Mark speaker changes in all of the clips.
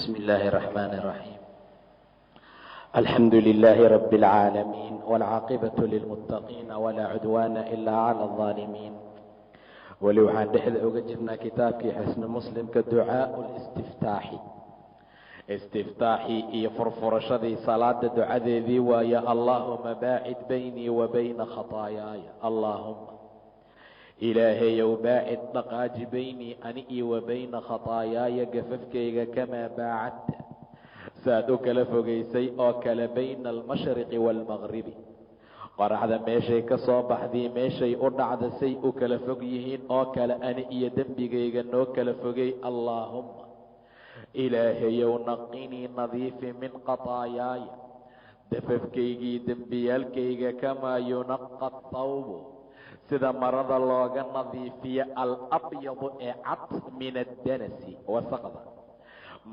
Speaker 1: بسم الله الرحمن الرحيم. الحمد لله رب العالمين، والعاقبة للمتقين، ولا عدوان إلا على الظالمين. weli waxaan dhexda uga jirnaa kitaabkii xisni muslimka ducaau istiftaaxi iyo furfurashadii salaada ducadeedii waaye allaahuma baacid baynii wa bayna khataayaaya. allaahuma ilaahayow baacid dhaqaaji baynii ani iyo wa bayna khataayaaya gafafkayga kamaa baacadta saad u kala fogaysay oo kale bayna almashriqi waalmaqribi. qoraxda meeshay ka soo baxday meeshay u dhacda say u kala fog yihiin oo kale ani iyo dembigayga noo kala fogay. allaahumma ilaahayow naqinii nadiifi min qataayaaya dafafkaygii dembiyaalkayga kamaa yunaqa thawbu sida marada looga nadiifiyo alabyadu ee cad min addanasi wasaqda.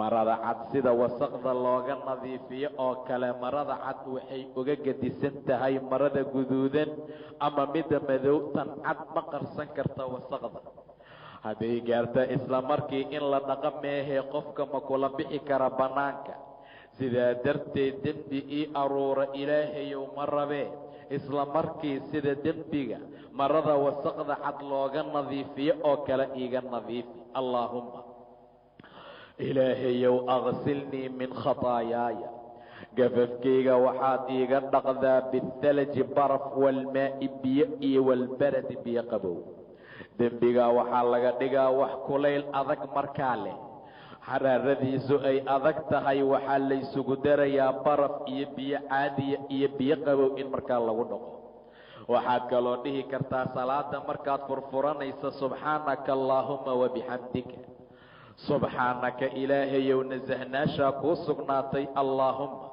Speaker 1: marada cad sida wasaqda looga nadiifiyo oo kale marada cad waxay uga gedisan tahay marada guduudan ama midda madow. tan cad ma qarsan karta wasaqda. hadday gaarta isla markii in la dhaqo meehee qofka ma kula bixi kara bannaanka. sidaa darteed dembi ii aruura ilaahayow ma rabee isla markii sida dembiga marada wasaqda cad looga nadiifiyo oo kale iiga nadiifi. allaahumma ilaahayow aqsilnii min khataayaaya gafafkayga waxaad iiga dhaqdaa bithalaji baraf waalmaa'i biyo iyo walbaradi biyo qabow. dembiga waxaa laga dhigaa wax kulayl adag markaa leh xaraaradiisu ay adag tahay waxaa laysugu darayaa baraf iyo biyo caadiya iyo biyo qabow in markaa lagu dhaqo. waxaad kaloo dhihi kartaa salaada markaad furfuranaysa subxaanaka allaahuma wabixamdika. subxaanaka ilaahayow nasahnaashaa kuu sugnaatay. allaahumma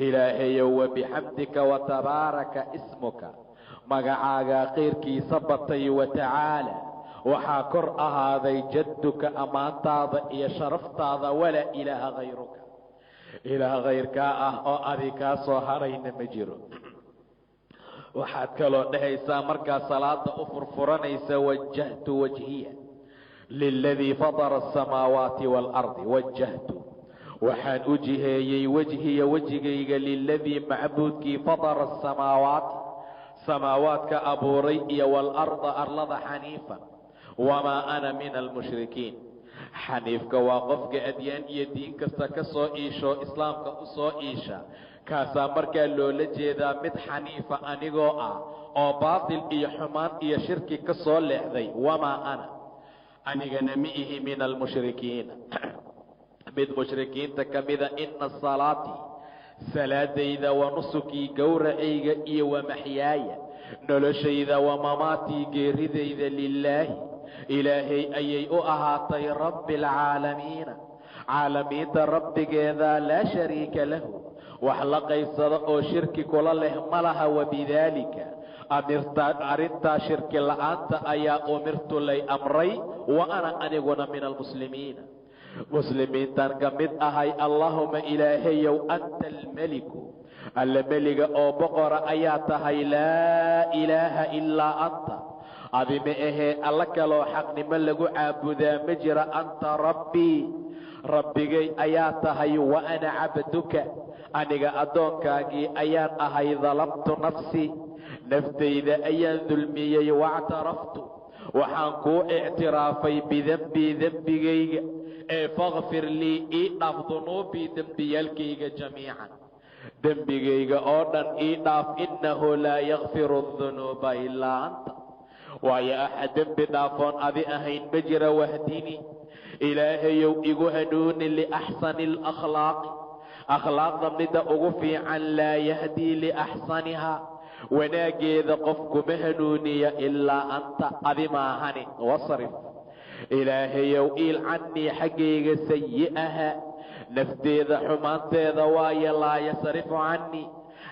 Speaker 1: ilaahayow wabixamdika watabaaraka ismuka magacaaga khayrkiisa batay watacaala waxaa kor ahaaday jadduka ammaantaada iyo sharaftaada walaa ilaaha khayruka ilaah khayrkaa ah oo adi kaa soo harayna ma jiro. waxaad kaloo dhehaysaa markaa salaada u furfuranaysa wajahtu wajhiya liladii fatara asamaawaati waalardi. wajahtu waxaan u jiheeyey wajhiya wejigayga liladii macbuudkii fatara asamaawaati samaawaadka abuuray iyo waalarda arlada xaniifan wamaa ana min almushrikiin. xaniifka waa qofka adyaan iyo diin kasta ka soo iisho islaamka u soo iisha. kaasaa markaa loola jeedaa mid xaniifa anigoo ah oo baatil iyo xumaan iyo shirki ka soo leexday. wamaa ana anigana ma ihi min almushrikiina mid mushrikiinta ka mida. ina salaatii salaadayda wa nusukii gowracayga iyo wa maxyaaya noloshayda wa mamaatii geeridayda lilaahi ilaahay ayay u ahaatay rabbi alcaalamiina caalamiinta rabbigeeda laa shariika lahu wax la qaybsado oo shirki kula leh ma laha. wabidaalika arrintaa shirki la'aanta ayaa umirtu lay amray wa ana aniguna min almuslimiina muslimiintan ka mid ahay. allaahuma ilaahayow anta almeliku alla meliga oo boqora ayaa tahay. laa ilaaha ilaa anta adi ma ahee alla kaloo xaqnimo lagu caabudaa ma jira. anta rabbii rabbigay ayaa tahay. wa ana cabduka aniga addoonkaagii ayaan ahay. dalamtu nafsii naftayda ayaan dulmiyey. wactaraftu waxaan kuu ictiraafay bidembii dembigayga ee fakfir lii ii dhaaf dunuubii dembiyaalkayga jamiican dembigayga oo dhan ii dhaaf. innahu laa yakfiru dunuuba ilaa anta waayo axad dembi dhaafoon adi ahayn ma jira. wahdini ilaahayow igu hanuuni liaxsani alakhlaaqi akhlaaqda midda ugu fiican. laa yahdii liaxsanihaa wanaaggeeda qofkuma hanuuniya ilaa anta adi maahani. wasrif ilaahayow iil cannii xaggayga sayi'aha nafteeda xumaanteeda waayo. laa yasrifu cannii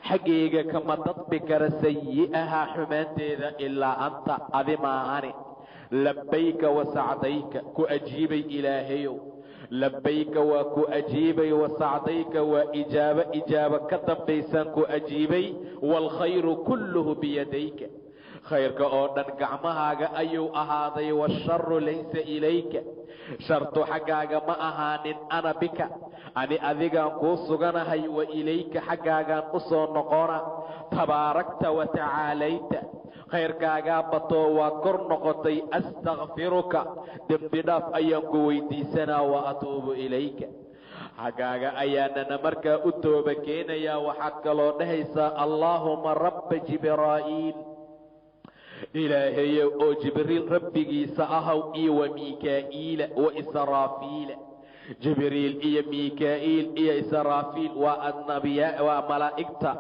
Speaker 1: xaggayga kama dadbi kara sayi'aha xumaanteeda ilaa anta adi maahani. labbayka wasacdayka ku ajiibay ilaahayow. labbayka waa ku ajiibay. wasacdayka waa ijaabo ka dambaysaan ku ajiibay. waalkhayru kulluhu biyadayka khayrka oo dhan gacmahaaga ayuu ahaaday. waasharu laysa ilayka shartu xaggaaga ma ahaanin ana bika ani adigaan kuu suganahay wa ilayka xaggaagaan u soo noqona tabaarakta wa tacaalayta khayrkaagaa batoo waa kor noqotay astakfiruka dembi dhaaf ayaan ku weydiisanaa wa atuubu ilayka xaggaaga ayaanana markaa u tooba keenayaa. waxaad kaloo dhahaysaa allaahuma rabba jibraa'iil ilaahayow oo jibriil rabbigiisa ahaw iyo wa miikaa'iila wa israafiila jibriil iyo miikaa'iil iyo israafiil waa annabiyaa waa malaa'igta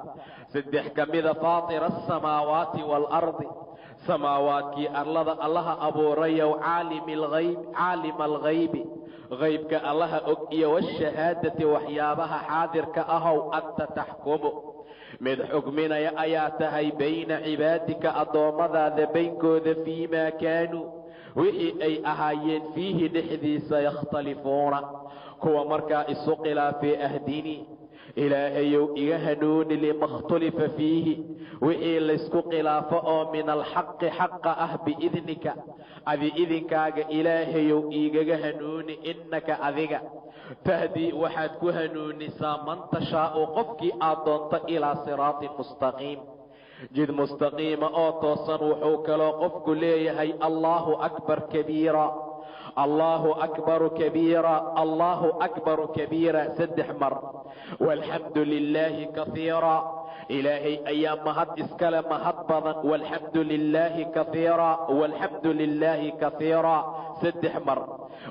Speaker 1: saddex ka mida faatira asamaawaati waalardi samaawaadkii arlada allaha abuurayow caalima alghaybi haybka allaha og iyo washahaadati waxyaabaha xaadirka ahow anta taxkumu mid xukminaya ayaa tahay bayna cibaadika addoommadaada baynkooda fiimaa kaanuu wixii ay ahaayeen fiihi dhexdiisa yakhtalifuuna kuwa markaa isu khilaafee ahdinii ilaahayow iga hanuuni lima khtulifa fiihi wixii laysku khilaafo oo min alxaqi xaqa ah biidnika adi idinkaaga ilaahayow igaga hanuuni innaka adiga tahdii waxaad ku hanuunisaa man tashaa'u qofkii aad doonto ilaa siraatin mustaqiim jid mustaqiima oo toosan. wuxuu kaloo qofku leeyahay allaahu akbar kabiira allaahu akbaru kabiira allaahu akbaru kabiira 3 mar walxamdu lilaahi kaiira ilaahay ayaa mahad iskale mahad badan walxamdu lilaahi kaiira walxamdu lilaahi kaiira 3 mar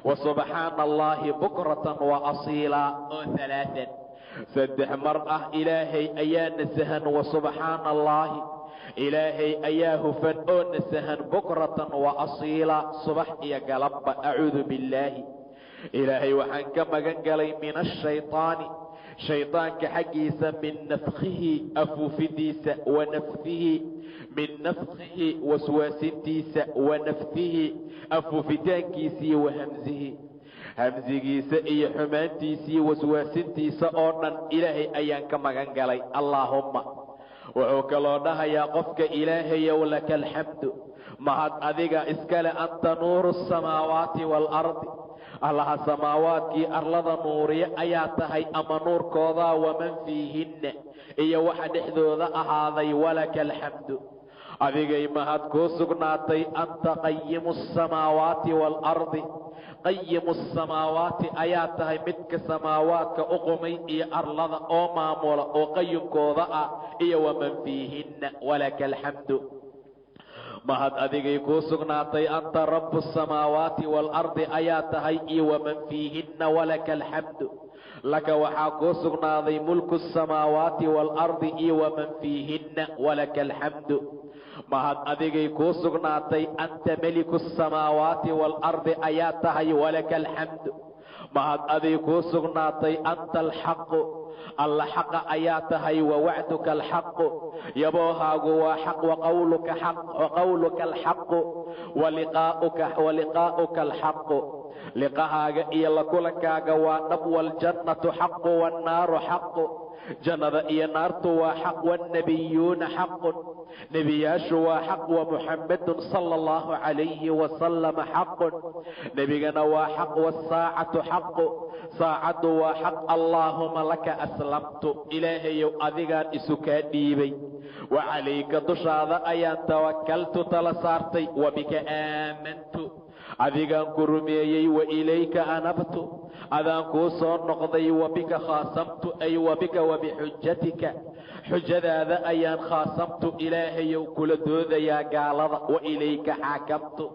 Speaker 1: wasubxaana allaahi bukratan wa asiila oo 3 mar ah ilaahay ayaa nasahan wasubxaana allaahi ilaahay ayaa hufan oo nasahan bukratan wa asiila subax iyo galabba. acuudu billaahi ilaahay waxaan ka magan galay min ashayطaani shaydaanka xaggiisa min nafkihi afuufidiisa wa nafsihi min nafkihi waswaasintiisa wa nafsihi afuufitaankiisii wa hamsihi hamsigiisa iyo xumaantiisii waswaasintiisa oo dhan ilaahay ayaan ka magan galay. allaahumma wuxuu kaloo dhahayaa qofka ilaahayow laka alxamdu mahad adiga iskale anta nuuru asamaawaati waalardi allaha samaawaadkii arlada nuuriye ayaa tahay ama nuurkoodaa waman fiihinna iyo waxa dhexdooda ahaaday walaka alxamdu adigay mahad kuu sugnaatay anta qayimu asamaawaati waalardi qayimu asamaawaati ayaa tahay midka samaawaadka u qumay iyo arlada oo maamula oo qayimkooda ah iyo waman fiihinna walaka alxamdu mahad adigay kuu sugnaatay anta rabu asamaawaati waalardi ayaa tahay iyo waman fiihinna walaka alxamdu laka waxaa kuu sugnaaday mulku asamaawaati waalardi iyo waman fiihinna walaka alxamdu mahad adigay kuu sugnaatay anta meliku asamaawaati waalardi ayaa tahay walaka alxamdu mahad adig kuu sugnaatay anta alxaqu alla xaqa ayaa tahay wa wacduka alxaqu yaboohaagu waa xaq waqawluka alxaqu waliqaa'uka alxaqu liqahaaga iyo la kulankaaga waa dhab waljannatu xaqu wannaaru xaqu jannada iyo naartu waa xaq wannabiyuuna xaqun nebiyaashu waa xaq wa muxammadun sala allahu calayhi wasalama xaqun nebigana waa xaq wasaacatu xaqu saacaddu waa xaq allaahuma laka aslamtu ilaahayow adigaan isu kaa dhiibay wa calayka dushaada ayaan tawakaltu tala saartay wa bika aamantu adigaan ku rumeeyey wa ilayka anabtu adaan kuu soo noqday wa bika khaasamtu ay wa bika wa bixujatika xujadaada ayaan khaasamtu ilaahayow kula doodayaa gaalada wa ilayka xaakamtu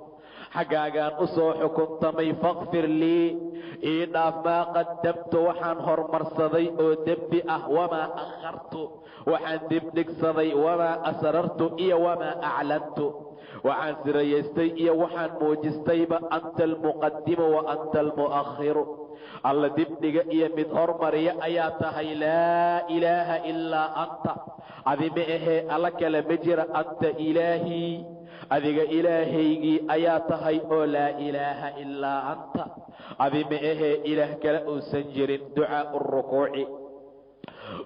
Speaker 1: xaggaagaan u soo xukuntamay fakfir lii ii dhaaf maa qadamtu waxaan hormarsaday oo dembi ah wamaa akhartu waxaan dibdhigsaday wamaa asrartu iyo wamaa aclantu waxaan sirayaystay iyo waxaan muujistayba anta almuqadimu wa anta almu'akhiru alla dibdhiga iyo mid hormariya ayaa tahay laa ilaaha ilaa anta adi ma ahee alla kale ma jira anta ilaahii adiga ilaahaygii ayaa tahay oo laa ilaaha ilaa anta adi ma ahee ilaah kale uusan jirin. ducaau rukuuci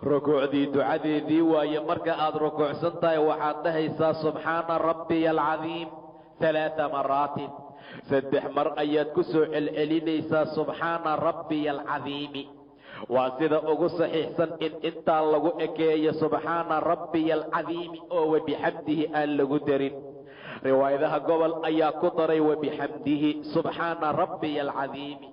Speaker 1: rukuucdii ducadeedii waaye marka aad rukuucsan tahay waxaad dhahaysaa subxaana rabbiya alcadiim 3 maraatin saddex mar ayaad ku soo celcelinaysaa subxaana rabbiya alcadiimi. waa sida ugu saxiixsan in intaa lagu ekeeyo subxaana rabbiya alcadiimi oo wabixamdihi aan lagu darin. riwaayadaha gobol ayaa ku daray wabixamdihi subxaana rabbiya alcadiimi.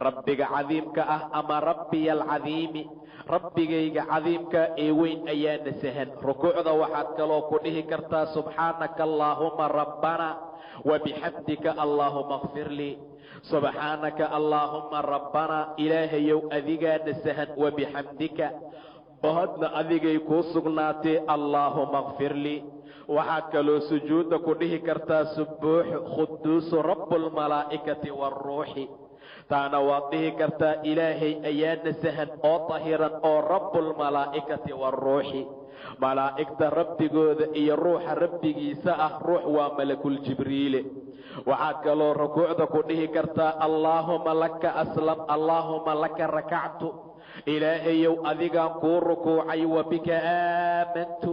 Speaker 1: rabbiga cadiimka ah ama rabbiya alcadiimi, rabbigayga cadiimka ee weyn ayaa nasahan. rukuucda waxaad kaloo ku dhihi kartaa subxaanaka allaahuma rabbana wabixamdika allaahuma kfir lii. subxaanaka allaahuma rabbana, ilaahayow adigaa nasahan, wabixamdika bahadna adigay kuu sugnaatee allaahuma kfir lii. waxaad kaloo sujuudda ku dhihi kartaa subuuxu quduusu rabbulmalaa'ikati waaruuxi. taana waad dhihi kartaa ilaahay ayaa nasahan oo tahiran oo rabbulmalaa'ikati waaruuxi. malaa'igta rabbigooda iyo ruuxa rabbigiisa ah. ruux waa malakul jibriile. waxaad kaloo rukuucda ku dhihi kartaa allaahuma laka aslam, allaahuma laka rakactu. ilaahayow adigaan kuu rukuucay, wa bika aamantu,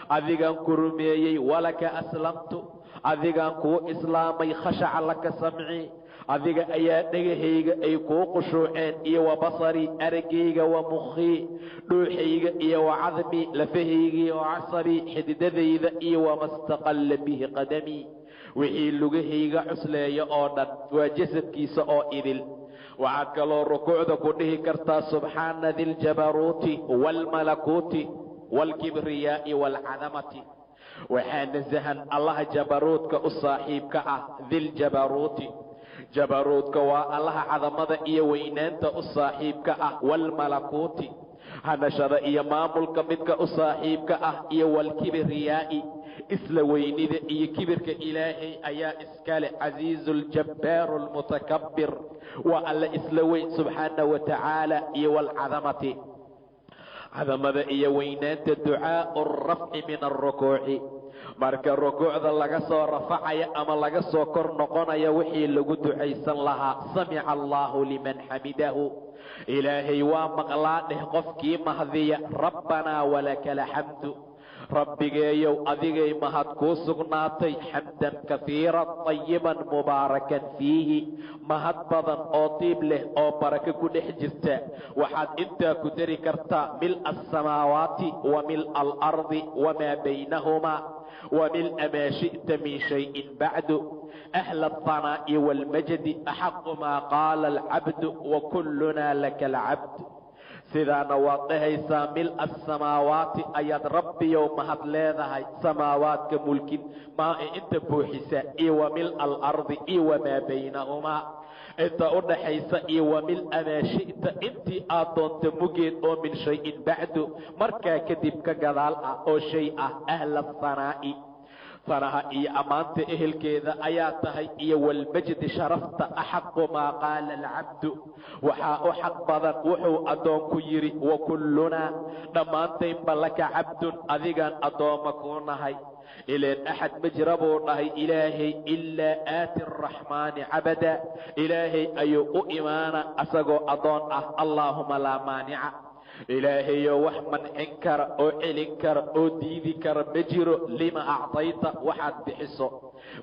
Speaker 1: adigaan ku rumeeyey, walaka aslamtu, adigaan kuu islaamay, khashaca laka samci, adiga ayaa dhegahayga ay kuu khushuuceen, iyo wa basarii araggayga, wa mukhii dhuuxayga, iyo wa cadmii lafahayga, wa casabii xididadayda, iyo wamastaqalla bihi qadamii wixii lugahayga cusleeya oo dhan, waa jasadkiisa oo idil. waxaad kaloo rukuucda ku dhihi kartaa subxaana diljabaruuti waalmalakuuti waalkibriyaa'i waalcadamati. waxaa nasahan allaha jabaruudka u saaxiibka ah. diljabaruuti, jabaruudka waa allaha cadamada iyo weynaanta u saaxiibka ah. waalmalakuuti, hanashada iyo maamulka midka u saaxiibka ah. iyo waalkibriyaa'i, isla weynida iyo kibirka ilaahay ayaa iskale. casiizu ljabbaaru lmutakabbir, waa alla isla weyn subxaana wa tacaala. iyo waalcadamati, cadamada iyo weynaanta. ducaau rafci min alrukuuci, marka rukuucda laga soo rafacaya ama laga soo kor noqonaya wixii lagu ducaysan lahaa. samica allaahu liman xamidahu, ilaahay waa maqlaa dheh qofkii mahdiya. rabbanaa walaka alxamdu, rabbigeeyow adigay mahad kuu sugnaatay. xamdan kafiiran tayiban mubaarakan fiihi, mahad badan oo diib leh oo barako ku dhex jirta. waxaad intaa ku dari kartaa mil'a asamaawaati wa mil'a alardi wamaa baynahumaa wa mil'a maa shi'ta min shayin bacdu. ahla alhanaa'i waalmajdi axaqu maa qaala alcabdu wa kullunaa laka alcabd. sidaana waad dhahaysaa mil'a asamaawaati, ayaad rabbiyow mahad leedahay. samaawaadka mulkin maa inta buuxisa, iyo wa mil'a alardi, iyo wamaa baynahumaa inta u dhaxaysa, iyo wa mil'a maa shi'ta intii aad doonta mugeed oo min shayin bacdu markaa kadib ka gadaal ah oo shay ah. ahla ahanaa'i, fanaha iyo ammaanta ehelkeeda ayaa tahay. iyo walmajdi, sharafta. axaqu maa qaala alcabdu, waxaa u xaq badan wuxuu addoonku yidhi. wa kullunaa dhammaantaynba laka cabdun, adigaan addoomma kuu nahay. ileen axad ma jira buu dhahay ilaahay ilaa aati araxmaani cabada, ilaahay ayuu u imaana asagoo addoon ah. allaahuma laa maanica, ilaahayo wax mancin kara oo celin kara oo diidi kara ma jiro. lima actayta, waxaad bixiso.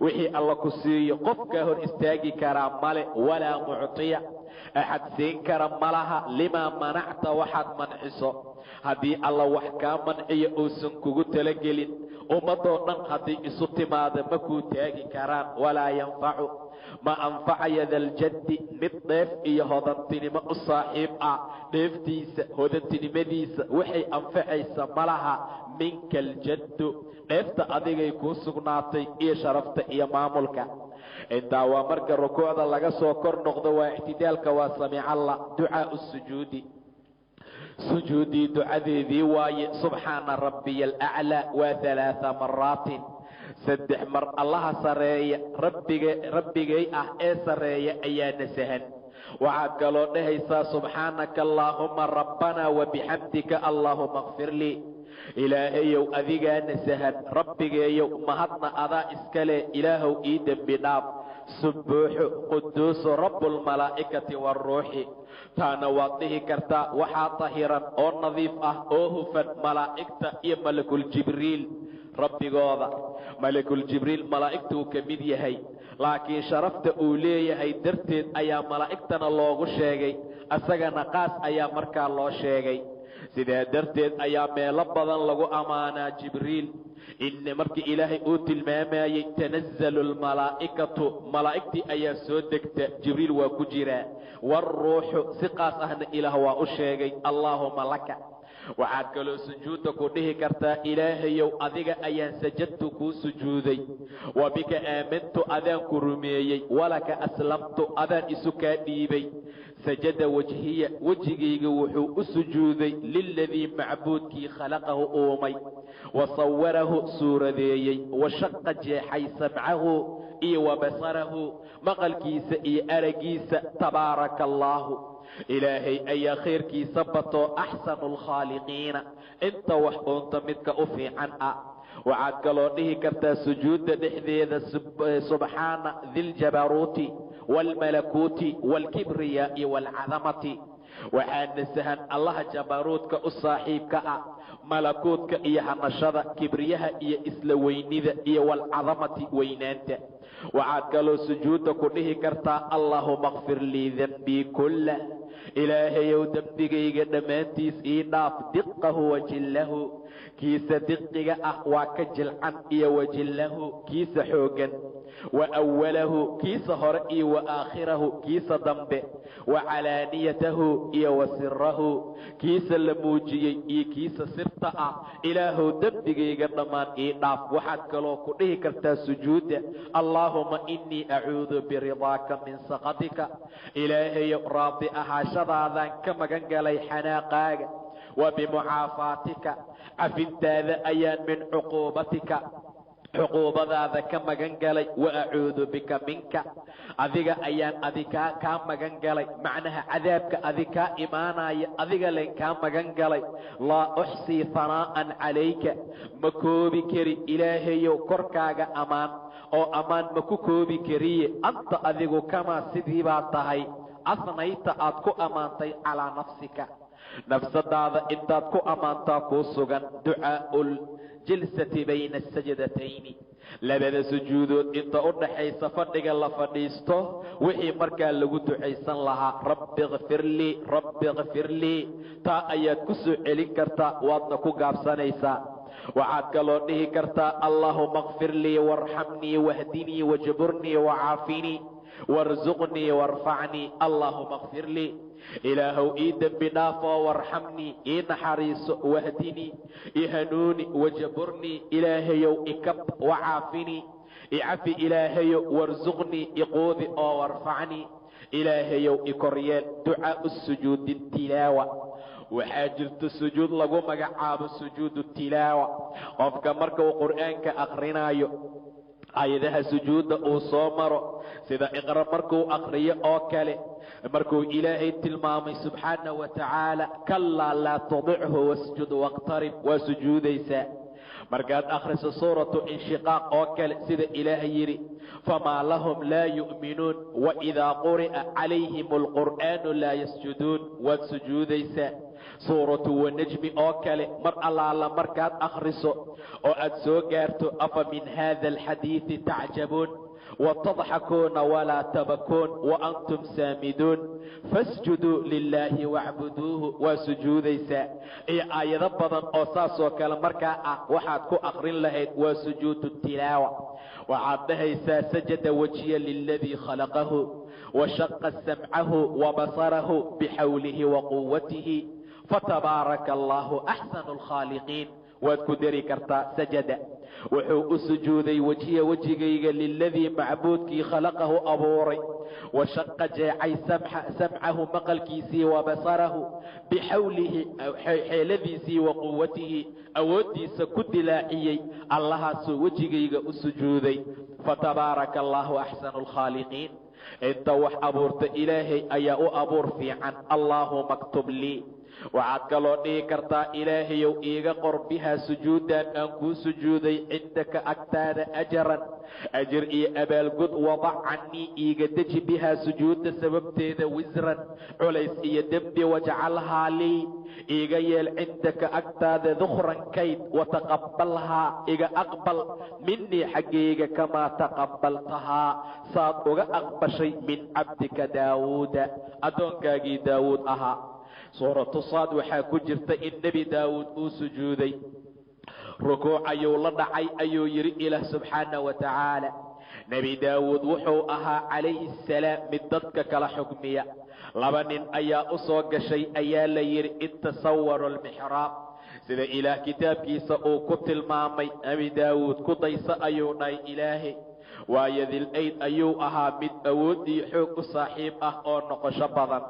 Speaker 1: wixii alla ku siiyo qofkaa hor istaagi karaa male. walaa muctiya, axad siin kara malaha. limaa manacta, waxaad manciso. haddii alla wax kaa manciyo uusan kugu talagelin, ummadoo dhan haddii isu timaada ma kuu taagi karaan. walaa yanfacu, ma anfacaya daljaddi, mid dheef iyo hodantinimo u saaxiib ah. dheeftiisa hodantinimadiisa waxay anfacaysa malaha. minka aljaddu, dheefta adigay kuu sugnaatay, iyo sharafta iyo maamulka. intaa waa marka rukuucda laga soo kor noqdo. waa ictidaalka, waa samicallah. ducaau sujuudi, sujuudii ducadeedii waaye. subxaana rabbiya alaclaa, waa 3 maraatin, 3 mar allaha sareeya rabbigay ah ee sareeya ayaa nasahan. waxaad kaloo dhahaysaa subxaanaka allaahuma rabbana wabixamdika allaahuma kfir lii. ilaahayow adigaa nasahan, rabbigeeyow mahadna adaa iskale, ilaahow ii dembi dhaaf. subuuxu quduusu rabbulmalaa'ikati waaruuxi, taana waad dhihi kartaa. waxaa tahiran oo nadiif ah oo hufan malaa'igta iyo malakul jibriil. rabbigooda. malakul jibriil malaa'igtuu ka mid yahay, laakiin sharafta uu leeyahay darteed ayaa malaa'igtana loogu sheegay, asagana qaas ayaa markaa loo sheegay. sidaa darteed ayaa meelo badan lagu ammaanaa jibriil. markii ilaahay uu tilmaamayey tanazzalu almalaa'ikatu, malaa'igtii ayaa soo degta, jibriil waa ku jiraa. waaruuxu, si qaas ahna ilaah waa u sheegay, allaahuma laka. waxaad kaloo sujuudda ku dhihi kartaa, ilaahayow adiga ayaan sajadtu kuu sujuuday, wa bika aamantu adaan ku rumeeyey, walaka aslamtu adaan isu kaa dhiibay. sajada wajhiya, wejigayga wuxuu u sujuuday liladii macbuudkii khalaqahu uumay, wa sawarahu suuradeeyey, wa shaqa jeexay samcahu iyo wa basarahu, maqalkiisa iyo aragiisa. tabaaraka allaahu, ilaahay ayaa khayrkiisa bato, axsanu lkhaaliqiina, inta wax uunta midka u fiican ah. waxaad kaloo dhihi kartaa sujuudda dhexdeeda, subxaana diljabaruuti waalmalakuuti waalkibriyaa'i waalcadamati. waxaa nasahan allaha jabaruudka u saaxiibka ah, malakuutka iyo hanashada, kibriyaha iyo isla weynida, iyo waalcadamati weynaanta. waxaad kaloo sujuudda ku dhihi kartaa, allaahuma kfir lii denbii kullah, ilaahayow dembigayga dhammaantiis ii dhaaf, diqahu wajillahu, kiisa diqiga ah waa ka jilcan, iyo wajillahu kiisa xooggan, wa awalahu kiisa hore, iyo wa aakhirahu kiisa dambe, wa calaaniyatahu iyo wa sirahu kiisa la muujiyey iyo kiisa sirta ah. ilaahow dembigayga dhammaan ii dhaaf. waxaad kaloo ku dhihi kartaa sujuudda, allaahuma inii acuudu biridaaka min saqatika, ilaahayow raadi ahaashadaadaan ka magan galay xanaaqaaga, wa bimucaafaatika, cafintaada ayaan min cuquubatika, cuquubadaada ka magan galay, wa acuudu bika minka, adiga ayaan kaa magan galay, macnaha cadaabka adig kaa imaanaya, adiga len kaa magan galay. laa uxsii hanaa'an calayka, ma koobi kari ilaahayow korkaaga ammaan, oo ammaan ma ku koobi kariye, anta adigu kamaa sidii baad tahay, asnayta aad ku ammaantay calaa nafsika, nafsadaada intaad ku ammaantaa kuu sugan. ducaa'ul jilsati bayna asajdatayni, labada sujuudood inta u dhaxaysa fadhiga la fadhiisto, wixii markaa lagu ducaysan lahaa, rabbi kfir lii, rabbi kfir lii, taa ayaad ku soo celin kartaa, waadna ku gaabsanaysaa. waxaad kaloo dhihi kartaa, allaahuma kfir lii warxamnii wahdinii wajburnii wacaafinii warzuqnii warfacnii. allaahuma kfir lii, ilaahow ii dembi dhaafoo, warxamnii ii naxariiso, wahdinii ii hanuuni, wajburnii ilaahayow ikab, wacaafinii icafi ilaahayow, warzuqnii iquudi oo warfacnii ilaahayow ikoryeel. ducaau sujuudi tilaawa, waxaa jirta sujuud lagu magacaabo sujuudu tilaawa. qofka marka uu qur'aanka akrinaayo, aayadaha sujuudda uu soo maro, sida iqra markuu akriyo oo kale, markuu ilaahay tilmaamay subxaanahu wa tacaala, kallaa laa tudichu wasjud waqtarib, waa sujuudaysaa. markaad akhriso suuratu inshiqaaq oo kale, sida ilaahay yidhi, famaa lahum laa yu'minuun waidaa quri'a calayhim alqur'aanu laa yasjuduun, waad sujuudaysaa. suuratu wanajmi oo kale, mar allaala markaad akhriso oo aad soo gaarto, afa min haada alxadiidi tacjabuun watadxakuuna walaa tabakuun waantum saamiduun fasjuduu lilaahi wacbuduuhu, waa sujuudaysaa. iyo aayado badan oo saasoo kale markaa ah, waxaad ku akrin lahayd waa sujuudu tilaawa. waxaad dhahaysaa, sajada wajhiya liladii khalaqahu, wa shaqa samcahu wa basarahu bixawlihi wa quwatihi, fatabaaraka allaahu axsanu lkhaaliqiin. waad ku dari kartaa, sajada wuxuu u sujuuday wajhiya wejigayga liladii macbuudkii khalaqahu abuuray, wa shaqa jeecay samcahu maqalkiisii, wa basarahu bixawlihi xeeladiisii, wa quwatihi awooddiisa ku dilaaciyey, allahaasuu wejigayga u sujuuday. fatabaaraka allaahu axsanu lkhaaliqiin, inta wax abuurta ilaahay ayaa u abuur fiican. allaahuma ktub lii, waxaad kaloo dhihi kartaa ilaahayow iiga qor bihaa sujuudan aan kuu sujuuday cindaka agtaada ajaran ajir iyo abaalgud wadac canii iiga deji bihaa sujuudda sababteeda wisran culays iyo dembi wajcalhaa lii iiga yeel cindaka agtaada dukhran kayd wataqabalhaa iga aqbal minii xaggayga kamaa taqabaltahaa saad uga aqbashay min cabdika daawuuda addoonkaagii daawuud ahaa suuratu saad waxaa ku jirta in nebi daawuud uu sujuuday rukuuc ayuu la dhacay ayuu yidhi ilaah subxaana wa tacaala nebi daawuud wuxuu ahaa calayhi assalaam mid dadka kala xukmiya 2 nin ayaa u soo gashay ayaa la yidhi intasawaru almixraab sida ilaah kitaabkiisa uu ku tilmaamay nebi daawuud ku dayso ayuu dhahay ilaahay waayo dil-ayd ayuu ahaa mid awood iyo xoog u saaxiib ah oo noqosho badan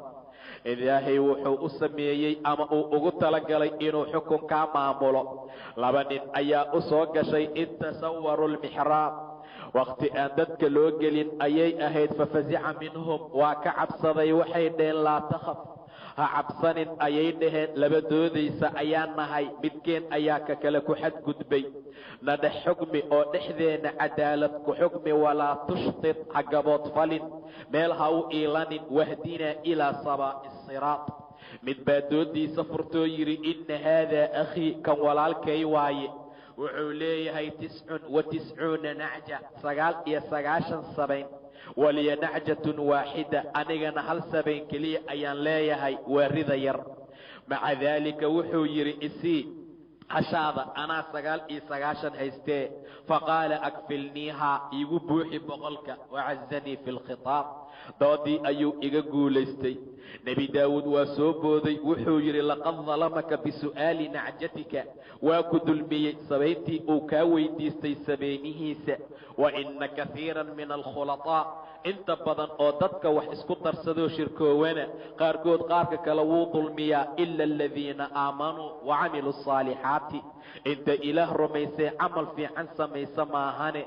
Speaker 1: ilaahay wuxuu u sameeyey ama uu ugu talagalay inuu xukunkaa maamulo 2 nin ayaa u soo gashay intasawaru almixraab waqti aan dadka loo gelin ayay ahayd fafazica minhum waa ka cabsaday waxay dhaheen laa takhaf ha cabsanin ayay dhaheen labadoodaysa ayaa nahay midkeen ayaa ka kale ku xadgudbay nadhex xugmi oo dhexdeena cadaalad ku xugmi walaa tushtit ha gabood falin meel ha u iilanin wahdinaa ilaa sabaa'i siraat mid baa doodiisa furtoo yidhi inna haadaa akhii kan walaalkay waaye wuxuu leeyahay 99 nacja 99 sabayn waliya nacjatun waaxida anigana hal sabayn keliya ayaan leeyahay waa rida yar maca daalika wuxuu yidhi isii hashaada anaa 99 haystee faqaala akfilniihaa iigu buuxi 100 wacazanii fi lkhitaab doodii ayuu iga guulaystay nebi daawuud waa soo booday wuxuu yidhi laqad dalamaka bisu'aali nacjatika waa ku dulmiyey sabayntii uu kaa weydiistay sabaynihiisa wa ina kaiiran min alkhulataa inta badan oo dadka wax isku darsadoo shirkoowana qaarkood qaarka kale wuu dulmiyaa ila aladiina aamanuu wacamiluu asaalixaati inta ilaah rumaysay camal fiican samaysa maahane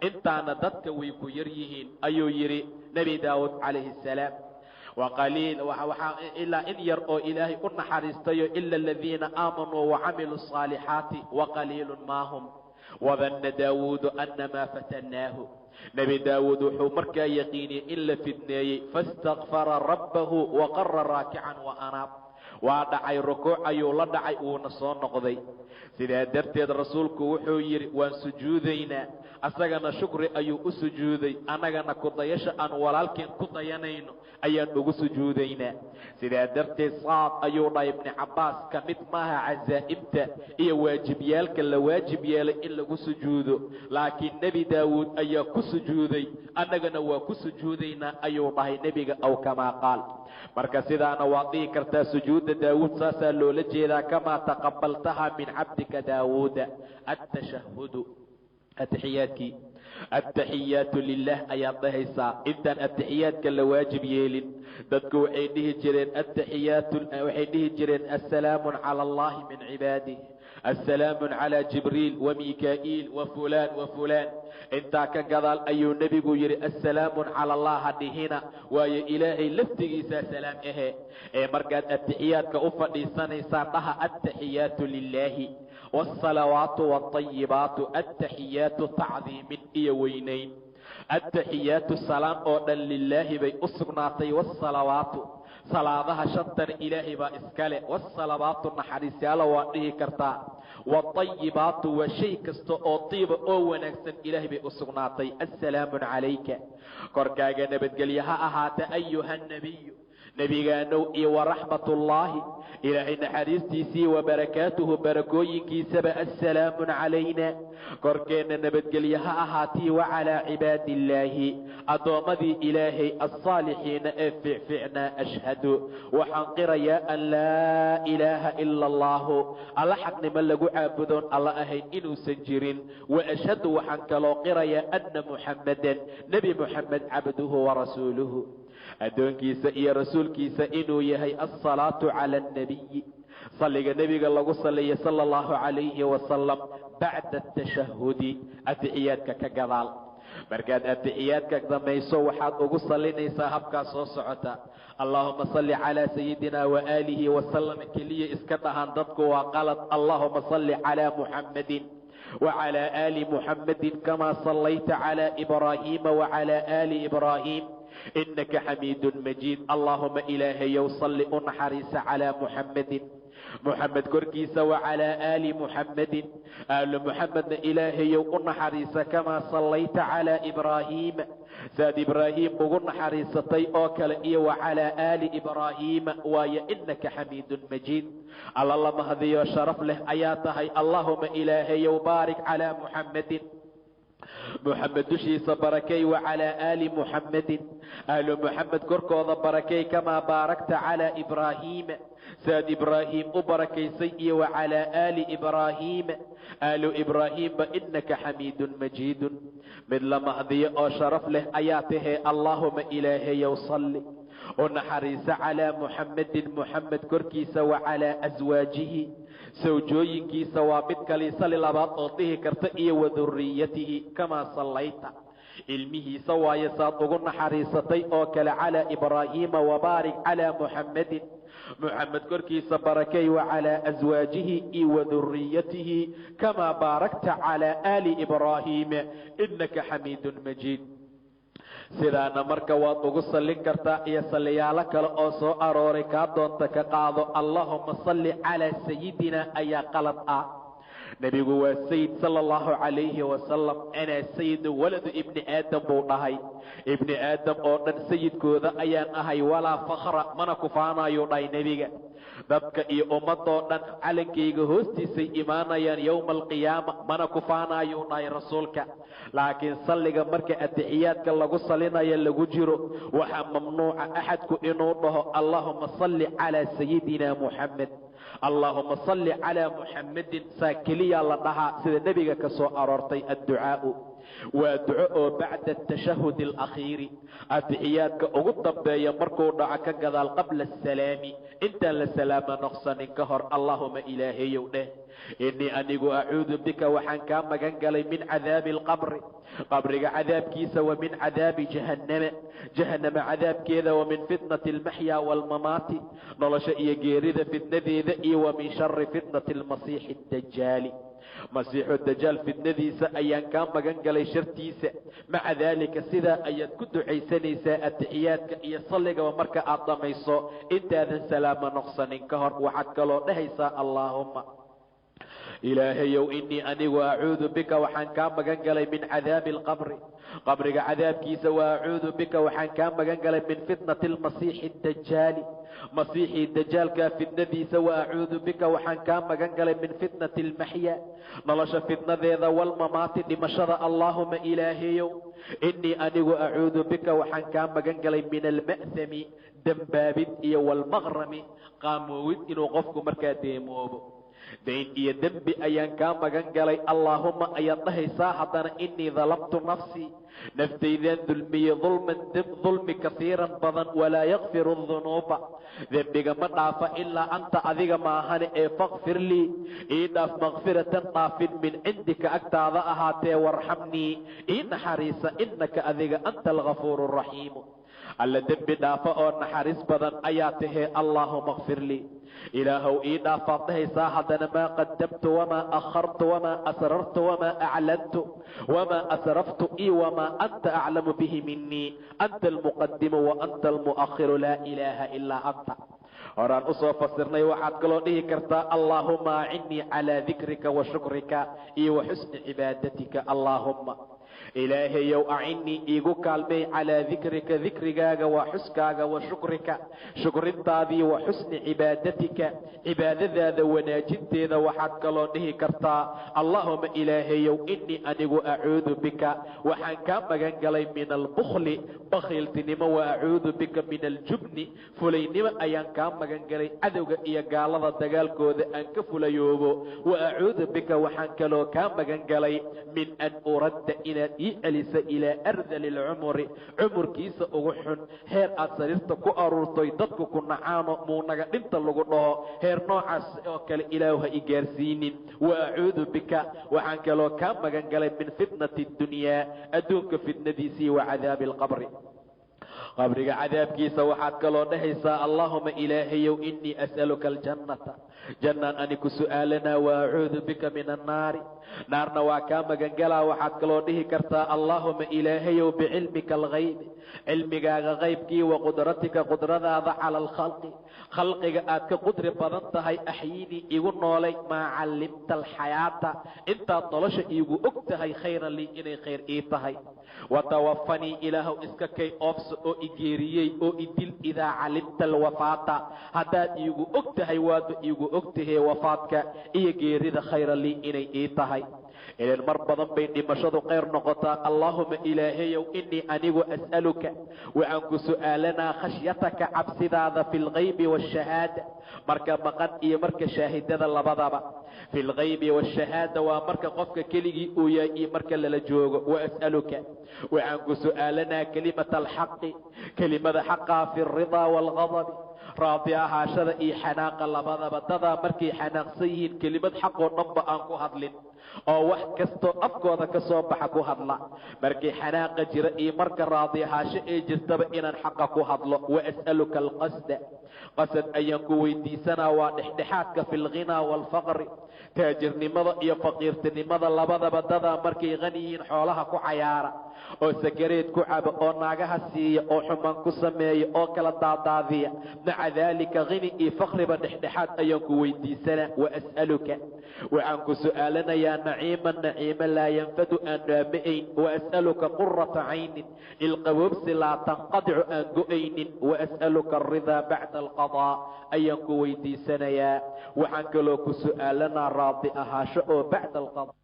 Speaker 1: intaana dadka way ku yar yihiin ayuu yidhi nebi daawuud calayhi salaam waqaliil ilaa in yar oo ilaahay u naxariistayo ila aladiina aamanuu wacamiluu asaalixaati waqaliilun maa hum wadanna daawuudu annamaa fatannaahu nebi daawuud wuxuu markaa yaqiiniyey in la fidneeyey faistakfara rabbahu waqara raakican wa anaab waa dhacay rukuuc ayuu la dhacay wuuna soo noqday sidaa darteed rasuulku wuxuu yidhi waan sujuudaynaa asagana shukri ayuu u sujuuday annagana kudayasha aan walaalkeen ku dayanayno ayaan ugu sujuudaynaa sidaa darteed saad ayuu dhahay ibni cabbaas ka mid maaha casaa'ibta iyo waajibyaalka la waajib yeelay in lagu sujuudo laakiin nebi daawuud ayaa ku sujuuday annagana waa ku sujuudaynaa ayuu dhahay nebiga aw kamaa qaal marka sidaana waad dhihi kartaa sujuudda daawuud saasaa loola jeedaa kamaa taqabaltaha min cabdika daawuuda atashahudu atixiyaadkii attaxiyaatu lilah ayaad dhahaysaa intaan atixiyaadka la waajib yeelin dadku waxay dhihi jireen assalaamun cala allahi min cibaadih assalaamun calaa jibriil wamikaa'iil wafulaan wafulaan intaa ka gadaal ayuu nebigu yidhi assalaamun cala allah ha dhihina waayo ilaahay laftigiisaa salaam ahe ee markaad atixiyaadka u fadhiisanaysaan dhaha attaxiyaatu lilaahi waasalawaatu waatayibaatu attaxiyaatu tacdiimin iyo weynayn attaxiyaatu salaam oo dhan lilaahi bay u sugnaatay waasalawaatu salaadaha shantana ilaahay baa iskale waasalawaatu naxariisyaala waa dhihi kartaa waatayibaatu waa shay kasta oo tiiba oo wanaagsan ilaahay bay u sugnaatay assalaamun calayka korkaaga nabadgelye ha ahaata ayuha nabiyu nebigaanow iyo waraxmatullaahi ilaahay naxariistiisii wabarakaatuhu barakooyinkiisaba assalaamun calayna korkeenna nabadgelye ha ahaatii wacalaa cibaadiillaahi addoommadii ilaahay alsaalixiina ee fiicfiicnaa ashhadu waxaan qirayaa an laa ilaaha ila allaahu alla xaqnimo lagu caabudoon alla ahayn inuusan jirin wa ashhadu waxaan kaloo qirayaa anna muxammadan nebi muxamed cabduhu warasuuluhu addoonkiisa iyo rasuulkiisa inuu yahay alsalaatu cala annabiyi salliga nebiga lagu saliya sala allahu calayhi wasalam bacda atashahudi atixiyaadka ka gadaal markaad atixiyaadka dhamayso waxaad ugu salinaysaa habkaa soo socota. allahuma salli calaa sayidina waaalihi wasalam keliya iska dhahaan dadku waa qalad. allahuma salli calaa muxammadin wacalaa aali muxammadin kamaa sallayta calaa ibraahiima wacalaa aali ibraahiim inaka xamiidun majiid. allahuma ilaahayow salli u naxariisa calaa muxammadin muxamed korkiisa wacalaa aali muxammadin aalu muxamedna ilaahayow u naxariisa kamaa sallayta calaa ibraahiima saad ibraahiim ugu naxariisatay oo kale iyo wacalaa aali ibraahiima waayo inaka xamiidun majiid. alla la mahadiyo sharaf leh ayaa tahay. allahuma ilaahayow baarik calaa muxammadin muxamed dushiisa barakay wacalaa aali muxammadin aalu muxamed korkooda barakay kamaa baarakta calaa ibraahiima saad ibraahiim u barakaysay iyo wacalaa aali ibraahiima aalu ibraahiimba inaka xamiidun majiidun. mid la mahdiyo oo sharaf leh ayaa tahee. allahuma ilaahayow salli u naxariisa calaa muxammadin muxamed korkiisa wacalaa aswaajihi sawjooyinkiisa waa mid kaliisali labaad oo dhihi karta iyo waduriyatihi kamaa sallayta ilmihiisa waaye saad ugu naxariisatay oo kale calaa ibraahiima wabaarik calaa muxammadin muxamed korkiisa barakay wacalaa aswaajihi iyo waduriyatihi kamaa baarakta calaa aali ibraahiima inaka xamiidun majiid. sidaana marka waad ugu sallin kartaa iyo salliyaalo kale oo soo arooray kaa doonta ka qaado. allahuma salli calaa sayidina ayaa qalad ah. nebigu waa sayid sala allahu calayhi wasalam. anaa sayidu waladu ibni aadam buu dhahay. ibni aadam oo dhan sayidkooda ayaan ahay walaa fakhra mana kufaanayuu dhahay nebiga. dadka iyo ummadoo dhan calankayga hoostiisay imaanayaan yowma alqiyaama mana kufaanayuu dhahay rasuulka. laakiin salliga marka atixiyaadka lagu salinayo lagu jiro waxaa mamnuuca axadku inuu dhaho allahuma salli calaa sayidina muxamed allahuma salli calaa muxammadin. saa keliya la dhahaa sida nebiga ka soo aroortay. adducaau waa duco oo bacda atashahud alakhiiri atixiyaadka ugu dambeeya markuu dhaco ka gadaal qabla asalaami intaan la salaama noqsanin ka hor. allahuma ilaahayow dheh innii anigu acuudu bika waxaan kaa magan galay min cadaabi alqabri qabriga cadaabkiisa wa min cadaabi jahannama cadaabkeeda wa min fitnati almaxyaa waalmamaati nolosha iyo geerida fitnadeeda iyo wa min shari fitnati almasiixi addajaali masiixu dajaal fitnadiisa ayaan kaa magan galay shartiisa. maca daalika sidaa ayaad ku ducaysanaysaa atixiyaadka iyo salligaba marka aad dhamayso intaadan salaama noqsanin ka hor. waxaad kaloo dhehaysaa allaahumma ilaahayow innii anigu acuudu bika waxaan kaa magan galay min cadaabi alqabri qabriga cadaabkiisa wa acuudu bika waxaan kaa magan galay min fitnati almasiixi addajaali masiixii dajaalkaa fitnadiisa wa acuudu bika waxaan kaa magan galay min fitnati almaxyaa nolosha fitnadeeda walmamaati dhimashada. allaahuma ilaahayow innii anigu acuudu bika waxaan kaa magan galay min alma'thami dembaabid iyo walmaqrami qaamoowid inuu qofku markaa deemoobo. dayn iyo dembi ayaan kaa magan galay. allaahuma ayaad dhahaysaa haddana innii dalamtu nafsii naftaydaan dulmiye dulmi kasiiran badan walaa yakfiru dunuuba dembiga ma dhaafa ilaa anta adiga maahane ee fakfir lii ii dhaaf makfiratan dhaafin min cindika agtaada ahaatee warxamnii ii naxariisa inaka adiga anta algafuuru raxiimu alla dembi dhaafa oo naxariis badan ayaa tahee. allaahuma kfir lii ilaahow ii dhaafaad dhahaysaa haddana maa qadamtu wamaa akhartu wamaa asrartu wamaa aclantu wamaa asraftu ii wamaa anta aclamu bihi minii anta almuqadimu wa anta almu'akhiru laa ilaaha ilaa anta. horaan usoo fasirnay waxaad kaloo dhihi kartaa allaahuma acinnii calaa dikrika wa shukrika iyo wa xusni cibaadatika. allaahumma ilaahayow acinnii iigu kaalmay calaa dikrika dikrigaaga waa xuskaaga wa shukrika shukrintaadii wa xusni cibaadatika cibaadadaada wanaajinteeda. waxaad kaloo dhihi kartaa allaahuma ilaahayow innii anigu acuudu bika waxaan kaa magan galay min albukli bakhiiltinimo wa acuudu bika min aljubni fulaynimo ayaan kaa kaa magan galay cadowga iyo gaalada dagaalkooda aan ka fulayoobo wa acuudu bika waxaan kaloo kaa magan galay min an uradda inaad ii celiso ilaa ardali lcumri cumurkiisa ugu xun heer aad sariirta ku aruurtoy dadku ku nacaano muunaga dhinta lagu dhaho heer noocaas oo kale ilaahu ha i gaarsiinin wa acuudu bika waxaan kaloo kaa magan galay min fitnati dunyaa adduunka fitnadiisii wa cadaabi alqabri qabriga cadaabkiisa waxaad kaloo dhahaysaa allaahuma ilaahayow inii as'aluka aljannata jannaan ani ku su'aalanaa wa acuudu bika min annaari naarna waa kaa magan galaa waxaad kaloo dhihi kartaa allaahuma ilaahayow bicilmika alghaybi cilmigaaga qaybkii wa qudratika qudradaada cala alkhalqi khalqiga aad ka qudri badan tahay axyinii igu noolay maa callimta alxayaata intaad nolosha iigu og tahay khayran lii inay khayr ii tahay watawafanii ilaahow iska kay oofso oo igeeriyey oo idil idaa calimta alwafaata haddaad iigu og tahay waadba iigu og tahee wafaadka iyo geerida khayran lii inay ii tahay ilan mar badan bay dhimashadu khayr noqotaa allaahuma ilaahayow inii anigu as'aluka waxaan ku su'aalanaa khashyataka cabsidaada fi lghaybi waashahaada marka maqan iyo marka shaahidada labadaba fi lghaybi waashahaada waa marka qofka keligii uu yahay iyo marka lala joogo wa as'aluka waxaan ku su'aalanaa kelimata alxaqi kelimada xaqaa fi alridaa waalghadabi raadi ahaashada iyo xanaaqa labadaba dadaa markay xanaaqsan yihiin kelimad xaqoo dhanba aan ku hadlin oo wax kastoo afkooda ka soo baxa ku hadla markii xanaaqa jira iyo marka raadi ahaasho ee jirtaba inaan xaqa ku hadlo wa as'aluka alqasda qasad ayaan ku weydiisanaa waa dhexdhexaadka fi lghinaa waalfaqri taajirnimada iyo faqiirtinimada labadaba dadaa markay qani yihiin xoolaha ku cayaara oo sakareed ku caba oo naagaha siiya oo xumaan ku sameeya oo kala daadaadiya maca daalika khini iyo fakriba dhexdhexaad ayaan ku weydiisanaa wa as'aluka waxaan ku su'aalanayaa naciiman naciima laa yanfadu aan dhaama'ayn wa as'aluka qurata caynin ilqaboobsi laa tanqadicu aan go'aynin wa as'aluka alridaa bacda alqadaa ayaan ku weydiisanayaa waxaan kaloo ku su'aalanaa raadi ahaasho oo bacda alqadaa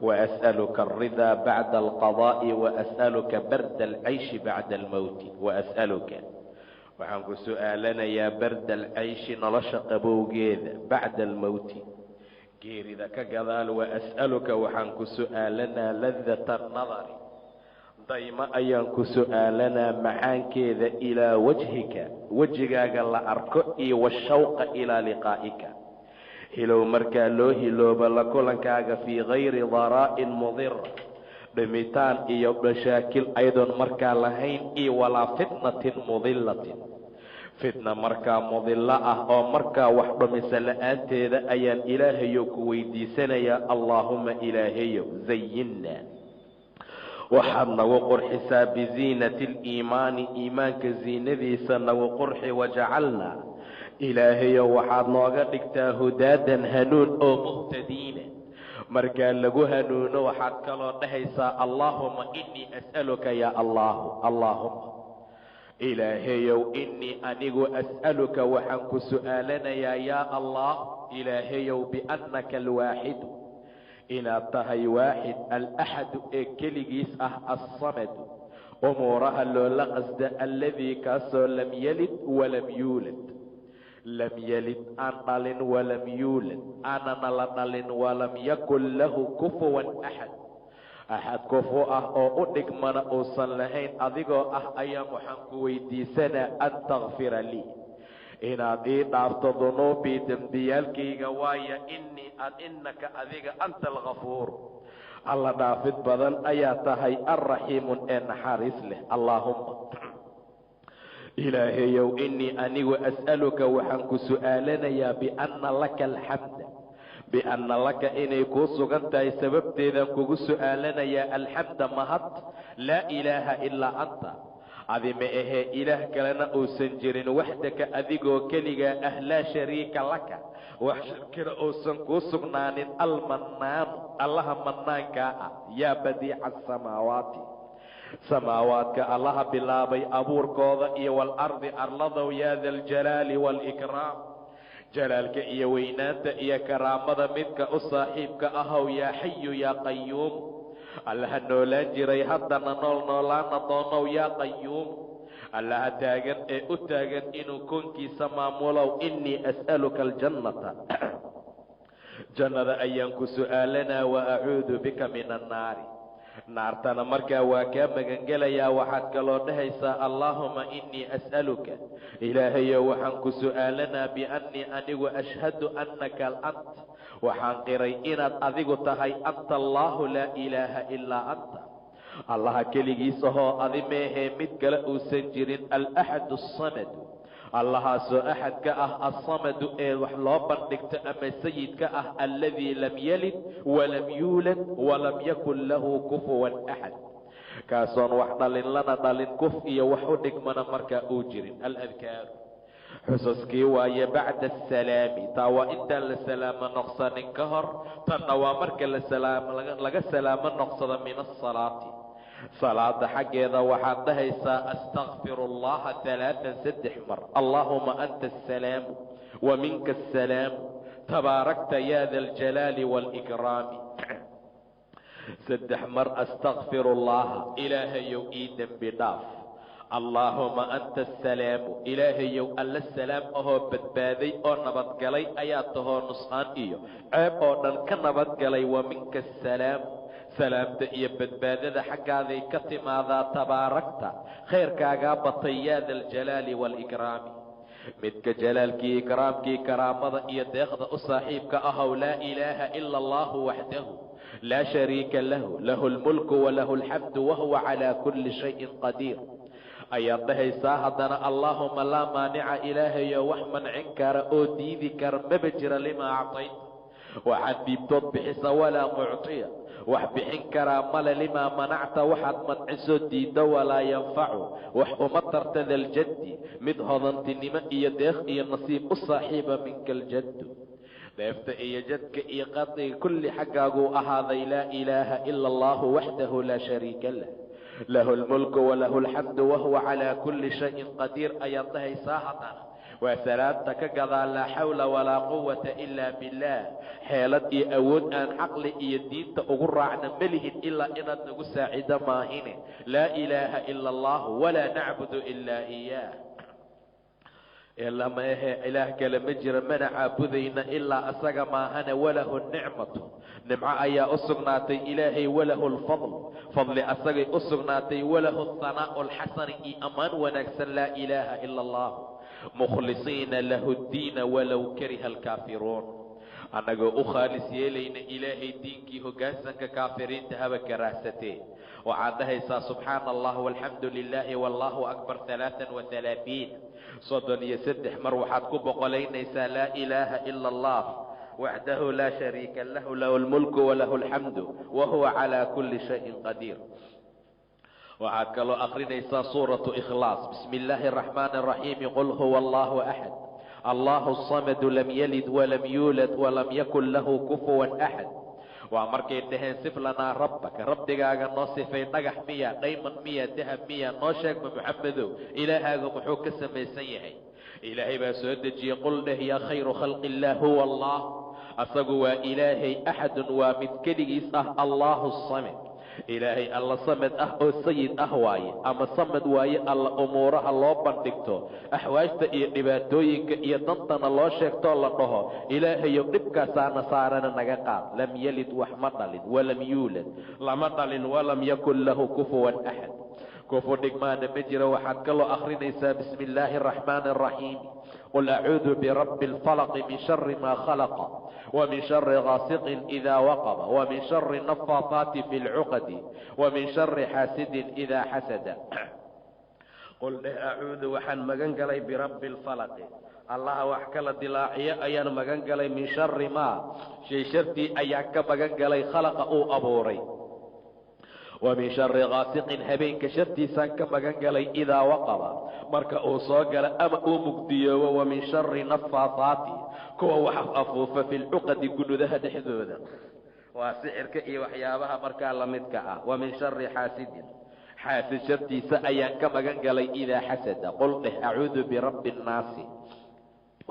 Speaker 1: وأسألك الرضا بعد القضاء وأسألك برد العيش بعد الموت وأسألك وحنك سؤالنا يا برد العيش نلشق بوجيد بعد الموت غير ذاك قذال وأسألك وحنك سؤالنا لذة النظر دايما أيانك سؤالنا معانك إلى وجهك الله أركئي والشوق إلى لقائك hilow markaa loo hilooba la kulankaaga fii gayri daraa'in mudira dhimitaan iyo mashaakil ayadoon markaa lahayn iyo walaa fitnatin mudillatin fitna markaa mudilla ah oo markaa wax dhumisa la'aanteeda ayaan ilaahayow ku weydiisanayaa allaahuma ilaahayow zayinna waxaad nagu qurxisaa biziinati aliimaani iimaanka ziinadiisa nagu qurxi wajacalnaa ilaahayow waxaad nooga dhigtaa hudaadan hanuun oo muhtadiina markaa lagu hanuuno waxaad kaloo dhahaysaa allaahuma inii as'aluka yaa allaahu allaahuma ilaahayow inii anigu as'aluka waxaan ku su'aalanayaa yaa allah ilaahayow biannaka alwaaxidu inaad tahay waaxid alaxadu ee keligiis ah assamadu umuuraha loola qasda alladii kaasoo lam yalid walam yuulad lam yalid aan dhalin walam yuulad aanana la dhalin walam yakun lahu kufuwan axad kufu ah oo u dhigmana uusan lahayn adigoo ah ayaan waxaan ku weydiisanaa an takfira lii inaad ii dhaafto dunuubii dembiyaalkayga waaya innaka adiga anta alghafuur alla dhaafid badan ayaa tahay alraxiimun ee naxariis leh allaahumma ilaahayow inii anigu as'aluka waxaan ku su'aalanayaa bianna laka alxamda bianna laka inay kuu sugan tahay sababteedaan kugu su'aalanayaa alxamda mahad laa ilaaha ilaa anta adi ma ahee ilaah kalena uusan jirin waxdaka adigoo keligaa ah laa shariika laka wax shirkina uusan kuu sugnaanin almannaanu allaha mannaankaa ah yaa badiica asamaawaati samaawaadka allaha bilaabay abuurkooda iyo waalardi arladow yaa da aljalaali waalikraam jalaalka iyo weynaanta iyo karaamada midka u saaxiibka ahow yaa xayu yaa qayuum allaha noolaan jiray haddana noolaana doonow yaa qayuum allaha taagan ee u taagan inuu koonkiisa maamulow innii as'aluka aljannata jannada ayaan ku su'aalanaa wa acuudu bika min annaari naartana markaa waa kaa magangelayaa. waxaad kaloo dhahaysaa allaahuma innii as'aluka ilaahayow waxaan ku su'aalanaa biannii anigu ashhadu annaka ant waxaan qiray inaad adigu tahay anta allaahu laa ilaaha ilaa anta allaha keligiisahoo adi meehee mid kale uusan jirin alaxadu asamadu allahaasoo axadka ah assamadu ee wax loo bandhigto ama sayidka ah alladii lam yalid walam yuulad walam yakun lahu kufuwan axad kaasoon wax dhalin lana dhalin kuf iyo wax u dhigmana markaa uu jirin. aladkaaru xususkii waaye bacda asalaami taa waa intaan la salaamo noqsanin ka hor, tanna waa marka laga salaamo noqsado min asalaati salaada xaggeeda waxaad dhahaysaa astakfiru allaha 3 mar allaahuma anta asalaamu wa minka asalaamu tabaarakta ya da aljalaali waalikraami 3 mar astakfiru allaha ilaahayow ii dembi dhaaf allaahuma anta asalaamu ilaahayow alla salaam ahoo badbaaday oo nabadgalay ayaa tahoo nusqaan iyo ceeb oo dhan ka nabadgalay wa minka asalaamu salaamta iyo badbaadada xaggaaday ka timaadaa tabaarakta khayrkaagaa batay yaa da aljalaali waalikraami midka jalaalkii ikraamkii karaamada iyo deeqda u saaxiibka ahow laa ilaaha ila allahu waxdahu laa shariika lahu lahu lmulku walahu alxamdu wahuwa calaa kulli shayin qadiir ayaad dhahaysaa haddana allaahuma laa maanica ilaahayo wax mancin kara oo diidi kara maba jira limaa actayt waxaad dhiibtood bixisa walaa muctiya wax bixin karaa male limaa manacta waxaad mancisoo diiddo walaa yanfacu wax uma tarta daljaddi mid hodantinimo iyo deeq iyo nasiib u saaxiiba minka aljaddu dheefta iyo jadka iyo qadiga kulli xaggaaguu ahaaday laa ilaaha ila allahu waxdahu laa shariika lah lahu lmulku walahu alxamdu wahuwa calaa kulli shayin qadiir ayaad dhahaysaa haddana waa salaadta ka gadaa laa xawla walaa quwata ilaa billaah xeelad iyo awood aan caqli iyo diinta ugu raacna melihin ilaa inaad nagu saacido maahine laa ilaaha ila allahu walaa nacbudu ilaa iyaah ilama ahe ilaah kale ma jira mana caabudayna ilaa asaga maahane walahu nicmatu nimco ayaa u sugnaatay ilaahay walahu lfadl fadli asagay u sugnaatay walahu hanaa'u alxasani iyo ammaan wanaagsan laa ilaaha ila allah mukhlisiina lahu ddiina walow kariha alkaafiruun annagoo u khaalis yeelayna ilaahay diinkii hoggaansanka kaafiriinta haba karaahsatee waxaad dhahaysaa subxaana allah walxamdu lilaahi wallaahu akbar 33 33 mar waxaad ku boqolaynaysaa laa ilaaha ila allah waxdahu laa shariika lahu lahu lmulku walahu alxamdu wahuwa calaa kulli shayin qadiir. waxaad kaloo akhrinaysaa suuratu ikhlaas bismi illaahi araxmaani araxiim qul huwa allahu axad allahu samadu lam yalid walam yuulad walam yakun lahu kufuwan axad. waa markay dhaheen sif lanaa rabbaka rabbigaaga noo sifay dhagax miya dhayman miya dahab miya noo sheegma muxamedow ilaahaaga muxuu ka samaysan yahay. ilaahay baa soo dejiyey qul dheh yaa khayru khalqi illaah huwa allah asagu waa ilaahay axadun waa mid keligiis ah allahu samad ilaahay alla samad ah oo sayid ah waaye ama samad waaye alla umuuraha loo bandhigto axwaajta iyo dhibaatooyinka iyo dantana loo sheegtoo la dhaho ilaahayow dhibkaasaana saarana naga qaad. lam yalid wax ma dhalin walam yuulad lama dhalin walam yakun lahu kufuwan axad kufu dhigmaana ma jiro. waxaad kaloo akhrinaysaa bismi illaahi araxmaani araxiim qul acuudu birabbi alfalaqi min shari maa khalaqa ومن شر غاسق إذا وقب ومن شر النفاثات في العقد ومن شر حاسد إذا حسد. قل أعوذ وحن مغنغلي برب الفلق الله وحكال الدلاعية أيان مغنغلي من شر ما شي شرتي أياك مغنغلي خلق أو أبوري ومن شر غاسق هبين كشرتي سانك مغنغلي إذا وقب مركا أو صاقل أما أو مقديو ومن شر نفاثات kuwa wax afuufa fi lcuqadi gunudaha dhexdooda waa sixirka iyo waxyaabaha markaa la midka ah. wa min shari xaasidin xaasid shartiisa ayaan ka magan galay idaa xasada qul dheh acuudu birabbi nnaasi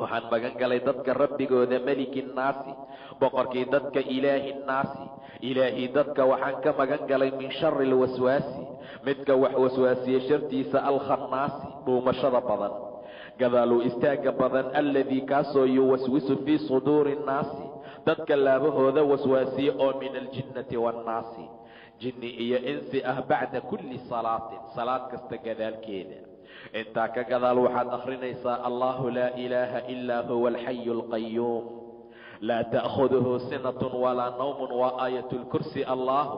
Speaker 1: waxaan magan galay dadka rabbigooda maliki nnaasi boqorkii dadka ilaahi nnaasi ilaahi dadka waxaan ka magan galay min shari lwaswaasi midka wax waswaasiye shartiisa alkhannaasi dhuumashada badan gadaaluu istaaga badan alladii kaasoo yuwaswisu fii suduuri nnaasi dadka laabahooda waswaasiye oo min aljinnati waannaasi jinni iyo insi ah bacda kulli salaatin salaad kasta gadaalkeeda intaa ka gadaal waxaad akhrinaysaa allahu laa ilaaha ilaa huwa alxayu alqayuum laa ta'khuduhu sinatun walaa nawmun waa aayatulkursi allahu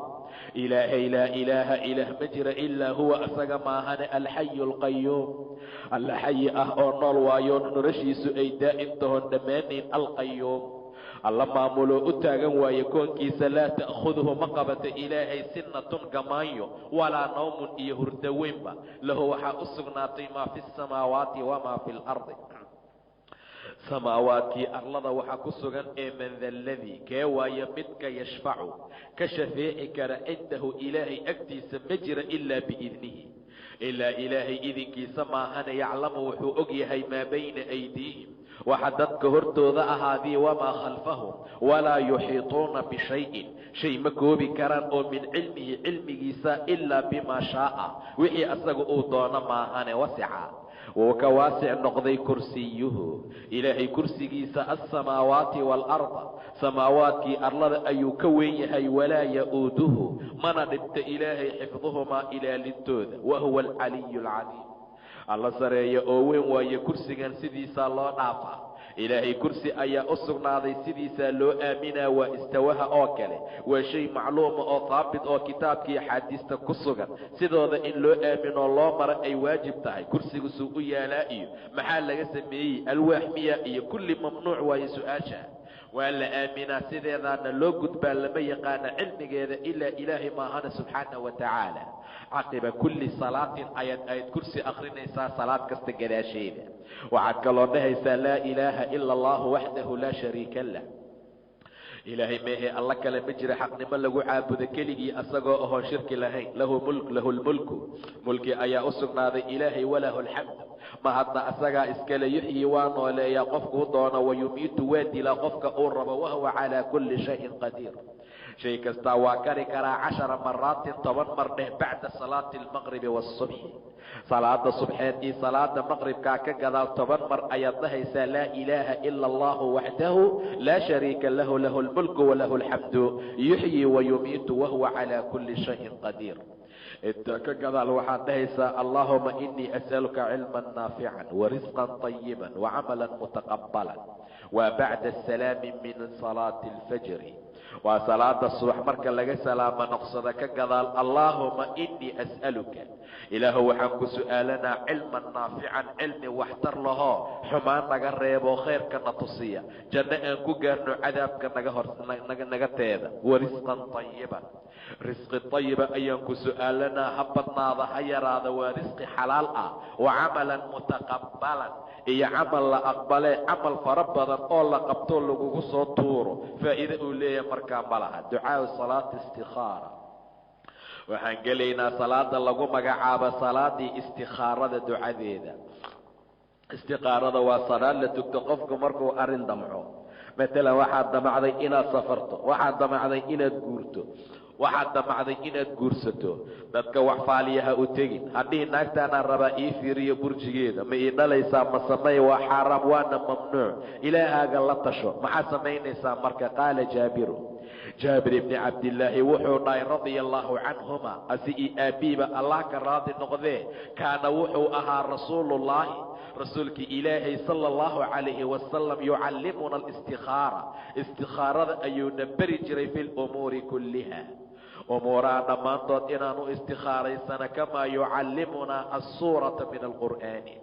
Speaker 1: ilaahay laa ilaaha ilaah ma jira ilaa huwa isaga maahane alxayu alqayuum alla xayi ah oo nool waayo noloshiisu ay daa'im tahoon dhammaanayn alqayuum alla maamuloo u taagan waaye koonkiisa laa ta'khuduhu ma qabata ilaahay sinatun gamaanyo walaa nawmun iyo hurdo weynba lahu waxaa u sugnaatay maa fi samaawaati wamaa fi lardi samaawaadkii arlada waxaa ku sugan ee man da ladii kee waayo midka yashfacu ka shafeeci kara cindahu ilaahay agtiisa ma jira ilaa biidnihi ilaa ilaahay idinkiisa maahana yaclamu wuxuu og yahay maa bayna aydiihim waxa dadka hortooda ahaadii wamaa khalfahum walaa yuxiituuna bishayin shay ma koobi karaan oo min cilmihi cilmigiisa ilaa bimaa shaaa wixii asaga uu doono maahane wasica wuu ka waasic noqday kursiyuhu ilaahay kursigiisa alsamaawaati waalarda samaawaadkii arlada ayuu ka weyn yahay walaa ya-uuduhu mana dhibta ilaahay xifduhumaa ilaalintooda wahuwa alcaliyu alcaliim alla sareeya oo weyn waaye kursigan sidiisaa loo dhaafaa ilaahay kursi ayaa u sugnaaday sidiisaa loo aaminaa waa istawaha oo kale waa shay macluuma oo haabit oo kitaabkii axaadiista ku sugan sidooda in loo aaminoo loo mara ay waajib tahay kursigu suu u yaalaa iyo maxaa laga sameeyey alwaax miya iyo kulli mamnuuc waaye su-aasha waa la aaminaa sideedaana loo gudbaa lama yaqaana cilmigeeda ilaa ilaahay maahana subxaana wa tacaala caqiba kulli salaatin ayaad kursi akhrinaysaa salaad kasta gadaasheeda waxaad kaloo dhahaysaa laa ilaaha ila allahu waxdahu laa shariika lah ilaahay meehe alla kale ma jira xaqnimo lagu caabudo keligii asagoo ahoon shirki lahayn lahu lmulku mulki ayaa u sugnaaday ilaahay walahu alxamd mahadna asagaa iskale yuxyi waa nooleeyaa qofkuu doono wayumiitu waa dilaa qofka uu rabo wahuwa calaa kulli shayin qadiir shay kastaa waa kari karaa 10 maraatin 10 mar dheh bacda salaati almaqribi waasubxi salaada subxeed iyo salaada maqribkaa ka gadaal 10 mar ayaad dhahaysaa laa ilaaha ila allahu waxdahu laa shariika lahu lahu lmulku walahu alxamdu yuxyi wayumiitu wahuwa calaa kulli shayin qadiir intaa ka gadaal waxaad dhahaysaa allaahuma inii as'aluka cilman naafican warisqan طayiban wacamalan mutaqabalan waa bacda asalaami min salaati alfajri waa salaada subax marka laga salaamo noqsada ka gadaal allaahuma inii as'aluka ilaahu waxaan ku su'aalanaa cilman naafican cilmi waxtar lahoo xumaan naga reebo khayrkana tusiya janno aan ku gaarno cadaabka naga teeda warisqan طayiban risqi طayiba ayaan ku su'aalanaa ha badnaada ha yaraada waa risqi xalaal ah wa camalan mutaqabalan iyo camal la aqbale camal fara badan oo la qabto lagugu soo tuuro faa'iido uu leeyahay markaa ma laha ducaa salaati istikhaara waxaan gelaynaa salaada lagu magacaabo salaadii istikhaarada ducadeeda istikhaarada waa salaad la tugto qofku markuu arrin damco matalan waxaad damacday inaad safarto waxaad damacday inaad guurto waxaad damacday inaad guursato dadka wax faaliyaha u tegin haddii naagtaanaan rabaa ii fiiriyo burjigeeda ma ii dhalaysaa ma samey waa xaaraam waana mamnuuc ilaahaaga la tasho maxaad samaynaysaa marka qaala jaabir ibni cabdillaahi wuxuu dhahay radia allaahu canhuma asi io aabiiba allah ka raadi noqdee kaana wuxuu ahaa rasuulullaahi rasuulkii ilaahay sala allahu calayhi wasalam yucallimuna alistikhaara istikhaarada ayuuna beri jiray fi lumuuri kulliha umuuraha dhammaantood inaanu istikhaaraysana kamaa yucallimunaa assuurata min alqur'aani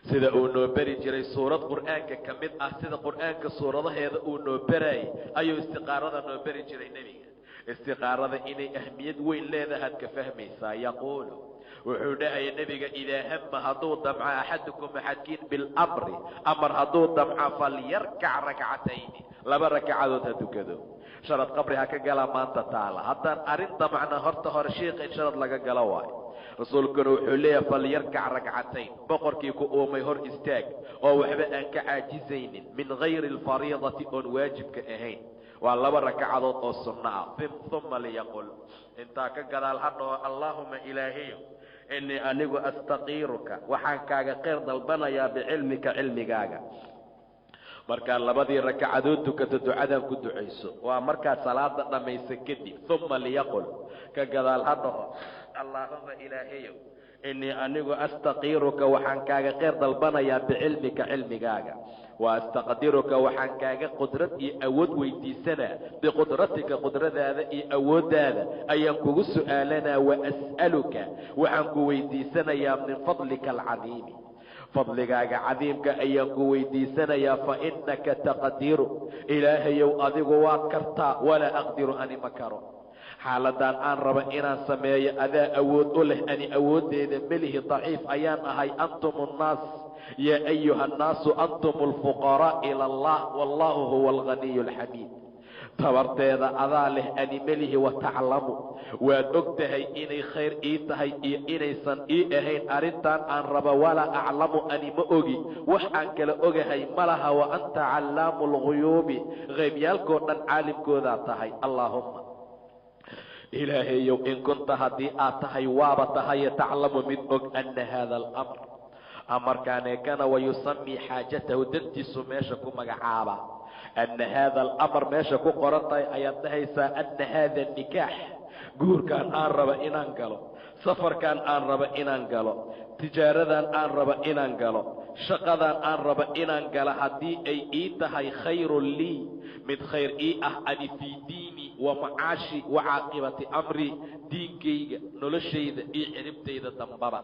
Speaker 1: sida uu noo beri jiray suurad qur'aanka ka mid ah sida qur'aanka suuradaheeda uu noo berayay ayuu istiqaarada noo beri jiray nebiga istiqaarada inay ahmiyad weyn leedahaad ka fahmaysaa yaquulu wuxuu dhahaya nebiga idaa hama hadduu damco axadukum axadkiin bilamri amar hadduu damco falyarkac rakcatayni 2 ragcadood ha tukado sharad qabri ha ka galaa maanta taala. haddaan arrinta macnaa horta hore shiiqa in sharad laga galo waayo. rasuulkuna wuxuu leeyahay falyarkac ragcatayn, boqorkii ku uumay hor istaag oo waxba aan ka caajizaynin min gayri alfariidati oon waajibka ahayn. waa 2 ragcadood oo sunno ah. uma liyaqul, intaa ka gadaal ha dhaho allaahuma ilaahiyo inii anigu astaqiiruka, waxaan kaaga khayr dalbanayaa bicilmika, cilmigaaga. markaad 2 ragcadood tukato ducadan ku ducayso waa markaad salaada dhammaysa kadib. uma liyaqul, ka gadaal ha dhaho allaahuma ilaahiyo inii anigu astaqiiruka, waxaan kaaga khayr dalbanayaa bicilmika, cilmigaaga. wa astaqdiruka, waxaan kaaga qudrad iyo awood weydiisanaa biqudratika, qudradaada iyo awooddaada ayaan kugu su'aalanaa. wa as'aluka, waxaan ku weydiisanayaa min fadlika alcadiimi, fadligaaga cadiimka ayaan ku weydiisanayaa. fa innaka taqdiru, ilaahayow adigu waad kartaa, walaa aqdiru, ani ma karo. xaaladan aan raba inaan sameeyo adaa awood u leh, ani awooddeeda melihi, daciif ayaan ahay. antum nnaas yaa ayuha nnaasu antum alfuqaraa ila allah wallahu huwa alghaniyu alxamiid. tabarteeda adaa leh, ani melihi. wataclamu, waad og tahay inay khayr ii tahay iyo inaysan ii ahayn arrintan aan raba. walaa aclamu, ani ma ogi, wax aan kala ogahay ma laha. wa anta callaamu lghuyuubi, qeybyaalkoo dhan caalimkoodaa tahay. allaahumma ilaahayow in kunta haddii aad tahay waaba tahaye taclamu mid og ana haada alamr, amarkaaneekana wayusamii xaajatahu, dantiisu meesha ku magacaaba. ana haada alamr meesha ku qoran tahay ayaad dhahaysaa ana haada nikaax, guurkaan aan raba inaan galo, safarkaan aan raba inaan galo, tijaaradan aan raba inaan galo, shaqadan aan raba inaan galo, haddii ay ii tahay khayrun lii, mid khayr ii ah, ani fii diini wa macaashi wa caaqibati amri, diinkayga, noloshayda iyo ciribtayda dambaba.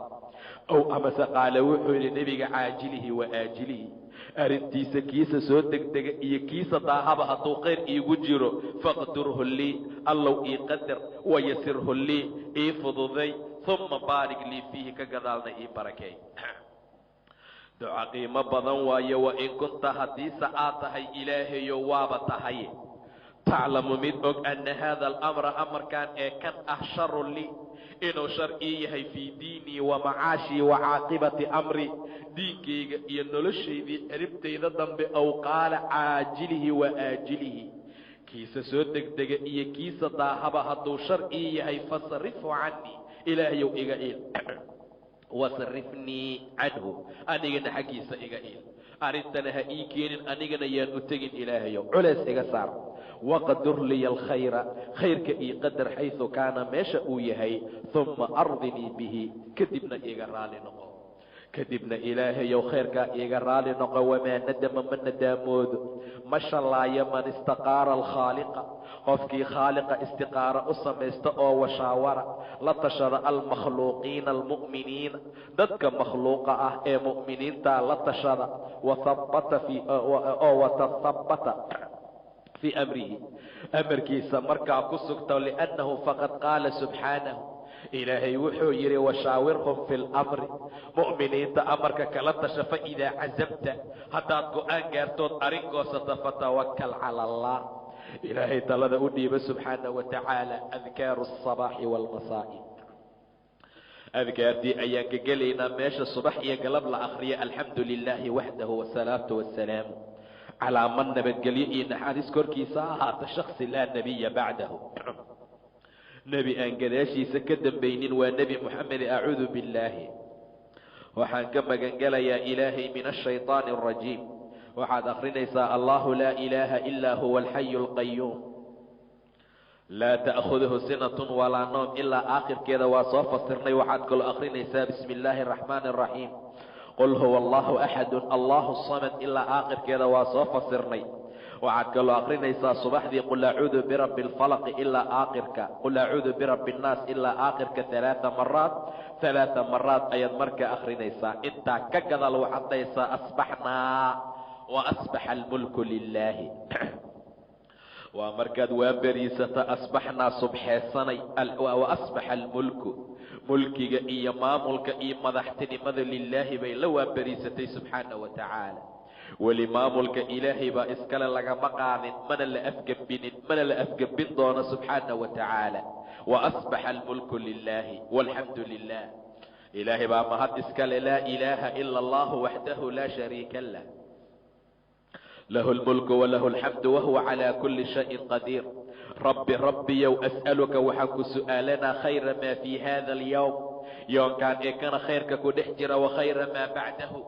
Speaker 1: ow amase qaala wuxuu yidhi nebiga caajilihi wa aajilihi, arrintiisa kiisa soo degdega iyo kiisa daahaba hadduu khayr iigu jiro, faqdurhu lii, allow ii qadar, wayasirhu lii, ii fududay, uma baarig lii fiihi, ka gadaalna ii barakeey. duca qiimo badan waayo. wa in kunta haddiise aad tahay ilaahayo waaba tahay taclamu mid og ana haada alamra, amarkan ee kan ah sharun lii, inuu shar ii yahay fii diinii wa macaashii wa caaqibati amri, diinkayga iyo noloshaydii ciribtayda dambe. ow qaala caajilihi wa aajilihi, kiisa soo degdega iyo kiisa daahaba hadduu shar ii yahay, fasrifu canii, ilaahayow iga iil. wasrifnii canhu, anigana xaggiisa iga iil. arrintana ha ii keenin, anigana yaan u tegin ilaahayow, culays iga saar. waqdur liya alkhayra, khayrka ii qadar xaysu kaana, meesha uu yahay. uma ardinii bihi, kadibna iiga raali noqo. kadibna ilaahayow khayrkaa iiga raali noqo. wamaa nadama, ma nadaamoodo, ma shallaayo man istaqaara alkhaaliqa, qofkii khaaliqa istiqaaro u samaysta oo washaawara la tashada almakhluuqiina almu'miniina, dadka makhluuqa ah ee mu'miniinta la tashada. watathabbata fii amrihi, amarkiisa markaa ku sugta. liannahu faqad qaala subxaanahu, ilaahay wuxuu yidhi washaawirhum fi lamri, mu'miniinta amarka kala tasha. faidaa cazamta, haddaad go'aan gaartood arrinkoosata, fatawakal cala allah, ilaahay talada u dhiiba subxaanahu wa tacaala. adkaaru asabaaxi waalmasaa'i, adkaartii ayaan ka gelaynaa meesha subax iyo galab la akhriya. alxamdu lilaahi waxdahu, wasalaatu wasalaamu calaa man, nabadgelyo iyo naxariis korkiisa ahaata, shaksi laa nebiya bacdahu, nebi aan gadaashiisa ka dambaynin, waa nebi moxamed. acuudu billaahi, waxaan ka magangelayaa ilaahay min ashayطaani arajiim. waxaad akhrinaysaa allahu laa ilaaha ilaa huwa alxayu alqayuum, laa ta'khuduhu sinatun walaa noom, ilaa aakhirkeeda waa soo fasirnay. waxaad kaloo akhrinaysaa bismi illaahi araxmaani araxiim, qul huwa allahu axadun allahu samad, ilaa aakhirkeeda waa soo fasirnay. waxaad kaloo akhrinaysaa subaxdii qul acuudu birabbi alfalaqi ilaa aakhirka, qul acuudu birabbi nnaas ilaa aakhirka 3 maraad ayaad markaa akhrinaysaa. intaa ka gadaal waxaad dhahaysaa asbaxnaa wa asbaxa almulku lilaahi. waa markaad waa beriisata, asbaxnaa subxeesanay, wa asbaxa almulku, mulkiga iyo maamulka iyo madaxtinimada lilaahi bay la waa beriisatay subxaanahu wa tacaala. welimaamulka ilaahay baa iskale lagama qaadin mana la afgembinin mana la afgembin doono subxaanahu wa tacaala wa asbaxa almulku lilaahi walxamdu lilah ilaahay baa mahad iskale laa ilaaha ila allahu waxdahu laa shariika lah lahu lmulku walahu alxamdu wahuwa calaa kulli shayin qadiir rabbiyow as'aluka waxaan ku su'aalanaa khayra maa fii hada alyowm yoonkaan ee kana khayrka ku dhex jira wa khayra maa bacdahu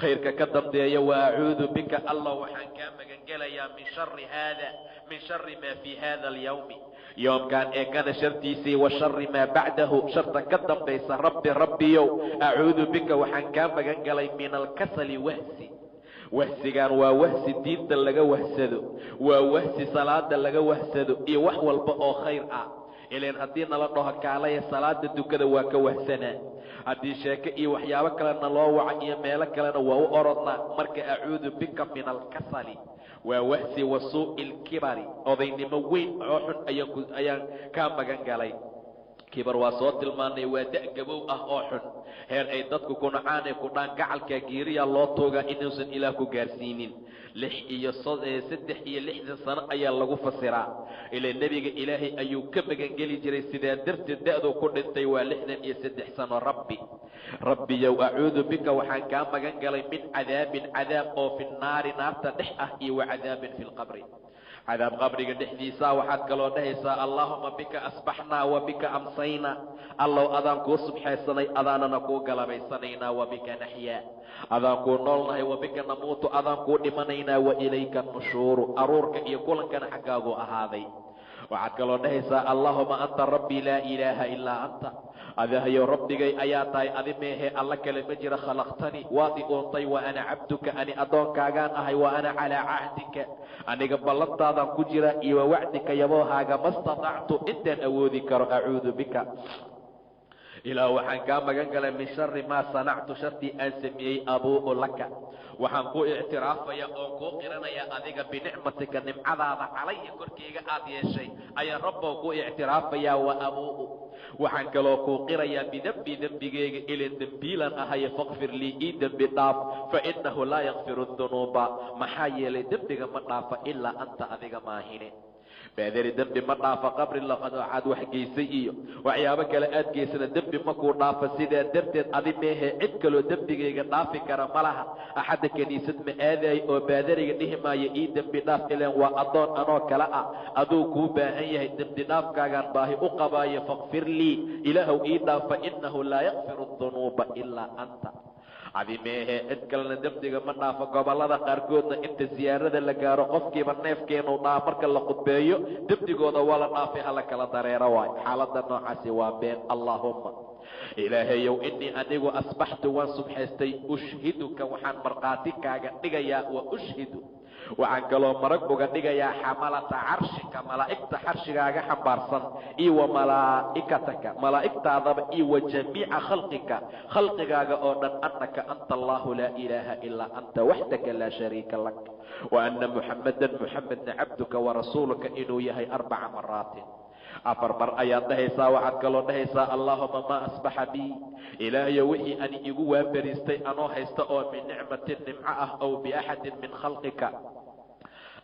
Speaker 1: khayrka ka dambeeya wa acuudu bika allah waxaan kaa magangelayaa min shari maa fii hada alyowmi yoomkaan ee kana shartiisii wa shari maa bacdahu shartan ka dambaysa rabbiyow acuudu bika waxaan kaa magangelay min alkasali wahsigaan waa wahsi diinta laga wahsado waa wahsi salaada laga wahsado iyo wax walba oo khayr ah ileen haddii nala dhaho kaalaya salaada dukada waa ka wahsanaa haddii sheeke iyo waxyaabo kalena loo waca iyo meelo kalena waa u orodnaa marka acuudu bika min alkasali waa wahsi wa suu'i lkibari odaynimo weyn oo xun ayaan kaa magan galay kibar waa soo tilmaanay waa da' gabow ah oo xun heer ay dadku ku nacaan ee ku dhaan gacalkaa geeriya loo toogaa inuusan ilaah ku gaarsiinin 63 sano ayaa lagu fasiraa ilaa nebiga ilaahay ayuu ka magangeli jiray sidaa darteed da'duu ku dhintay waa 63 sano rabbiyow acuudu bika waxaan kaa magan galay min cadaabin cadaab oo fi naari naarta dhex ah iyo wa cadaabin fi lqabri cadaab qabriga dhexdiisa waxaad kaloo dhahaysaa allaahuma bika asbaxnaa wa bika amsaynaa allow adaan kuu subxaysanay adaanana kuu galabaysanaynaa wa bika naxyaa adaan kuu noolnahay wa bika namuutu adaan kuu dhimanaynaa wa ilayka nushuuru aruurka iyo kulankana xaggaagu ahaaday waxaad kaloo dhahaysaa allaahuma anta rabbii laa ilaaha ilaa anta adahayow rabbigay ayaa tahay adi meehee alla kale ma jira khalaqtanii waad i uuntay wa ana cabduka ani addoonkaagaan ahay wa ana calaa cahdika aniga ballantaadaan ku jira iyo wa wacdika yaboohaaga ma statactu intaan awoodi karo acuudu bika ilaah waxaan kaa magan galay min shari maa sanactu shartii aan sameeyey abuu'u laka waxaan ku ictiraafaya oo kuu qiranayaa adiga binicmatika nimcadaada calaya korkeyga aad yeeshay ayaan rabbow ku ictiraafayaa wa abuu'u waxaan kaloo kuu qirayaa dembigeyga ilan dembiilan ahaye faqfir lii ii dembi dhaaf fa innahu laa yakfiru dunuuba maxaa yeelay dembiga ma dhaafa ilaa anta adiga maahine baadari dembi ma dhaafa qabri laqaad wax geysay iyo waxyaabo kale aad geysana dembi ma kuu dhaafa sidaa darteed adi meehee cid kaloo dembigayga dhaafi kara ma laha axadda kiniisad ma aadaay oo baadariga dhihi maayo ii dembi dhaaf ilaan waa addoon anoo kale ah aduu kuu baahan yahay dembi dhaafkaagaan baahi u qabaayo faqfir lii ilaahow ii dhaafa innahu laa yakfiru dunuuba ilaa anta adi meehee cid kalena dembiga ma dhaafo gobollada qaarkoodna inta siyaarada la gaaro qofkiiba neefkeenuu dhaa marka la khudbeeyo dembigooda waa la dhaafay hala kala dareero waay xaaladda noocaasi waa been allaahumma ilaahayow innii anigu asbaxtu waan subxaystay ushhiduka waxaan markhaati kaaga dhigayaa wa ushhidu waxaan kaloo marag uga dhigayaa xamalata carshika malaa'igta xarshigaaga xambaarsan iyo wa malaa'ikataka malaa'igtaadaba iyo wa jamiica khalqigaaga oo dhan annaka anta allahu laa ilaaha ilaa anta waxdaka laa shariika lak wa anna muxammadan muxamedna cabduka wa rasuuluka inuu yahay 4 maraatin 4 mar ayaad dhahaysaa waxaad kaloo dhahaysaa allaahuma maa asbaxa bii ilaahayo wixii ani igu waabariistay anoo haysta oo min nicmatin nimco ah ow biaxadin min khalqika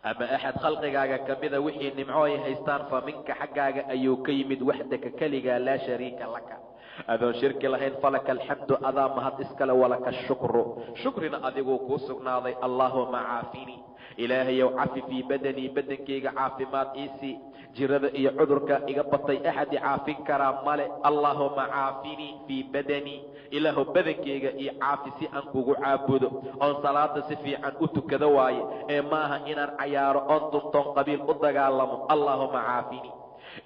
Speaker 1: ama axad khalqigaaga ka mida wixii nimco ay haystaan fa minka xaggaaga ayuu ka yimid waxdaka keligaa laa shariika laka adoon shirki lahayn falaka alxamdu adaa mahad iskale walaka ashukru shukrina adiguu kuu sugnaaday allaahuma caafini ilaahayow cafi fii badanii badankayga caafimaad iisii jirada iyo cudurka iga batay axad i caafin karaa male allaahuma caafinii fii badanii ilaahu badankayga iyo caafi si aan kugu caabudo oon salaada si fiican u tukado waaye ee maaha inaan cayaaro oon duntoon qabiil u dagaalamo allaahuma caafini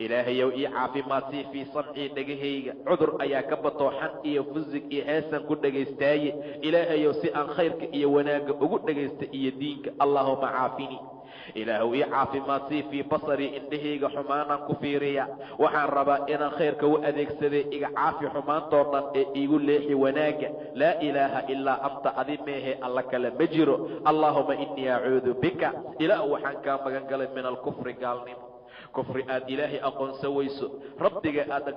Speaker 1: ilaahayow ii caafimaadsi fii samcii dhegahayga cudur ayaa ka batooxan iyo fusig iyo heesan ku dhagaystaaye ilaahayow si aan khayrka iyo wanaagga ugu dhagaysta iyo diinka allaahuma caafini ilaahu ii caafimaadsi fii basarii indhahayga xumaanaan ku fiiriya waxaan rabaa inaan khayrka u adeegsaday iga caafi xumaantoo dhan ee iigu leexi wanaagga laa ilaaha ilaa anta adi meehee alla kale ma jiro allaahuma innii acuudu bika ilaah waxaan kaa magan galay min alkufri gaalnimo kufri aad ilaahay aqoonsan weyso rabbiga aad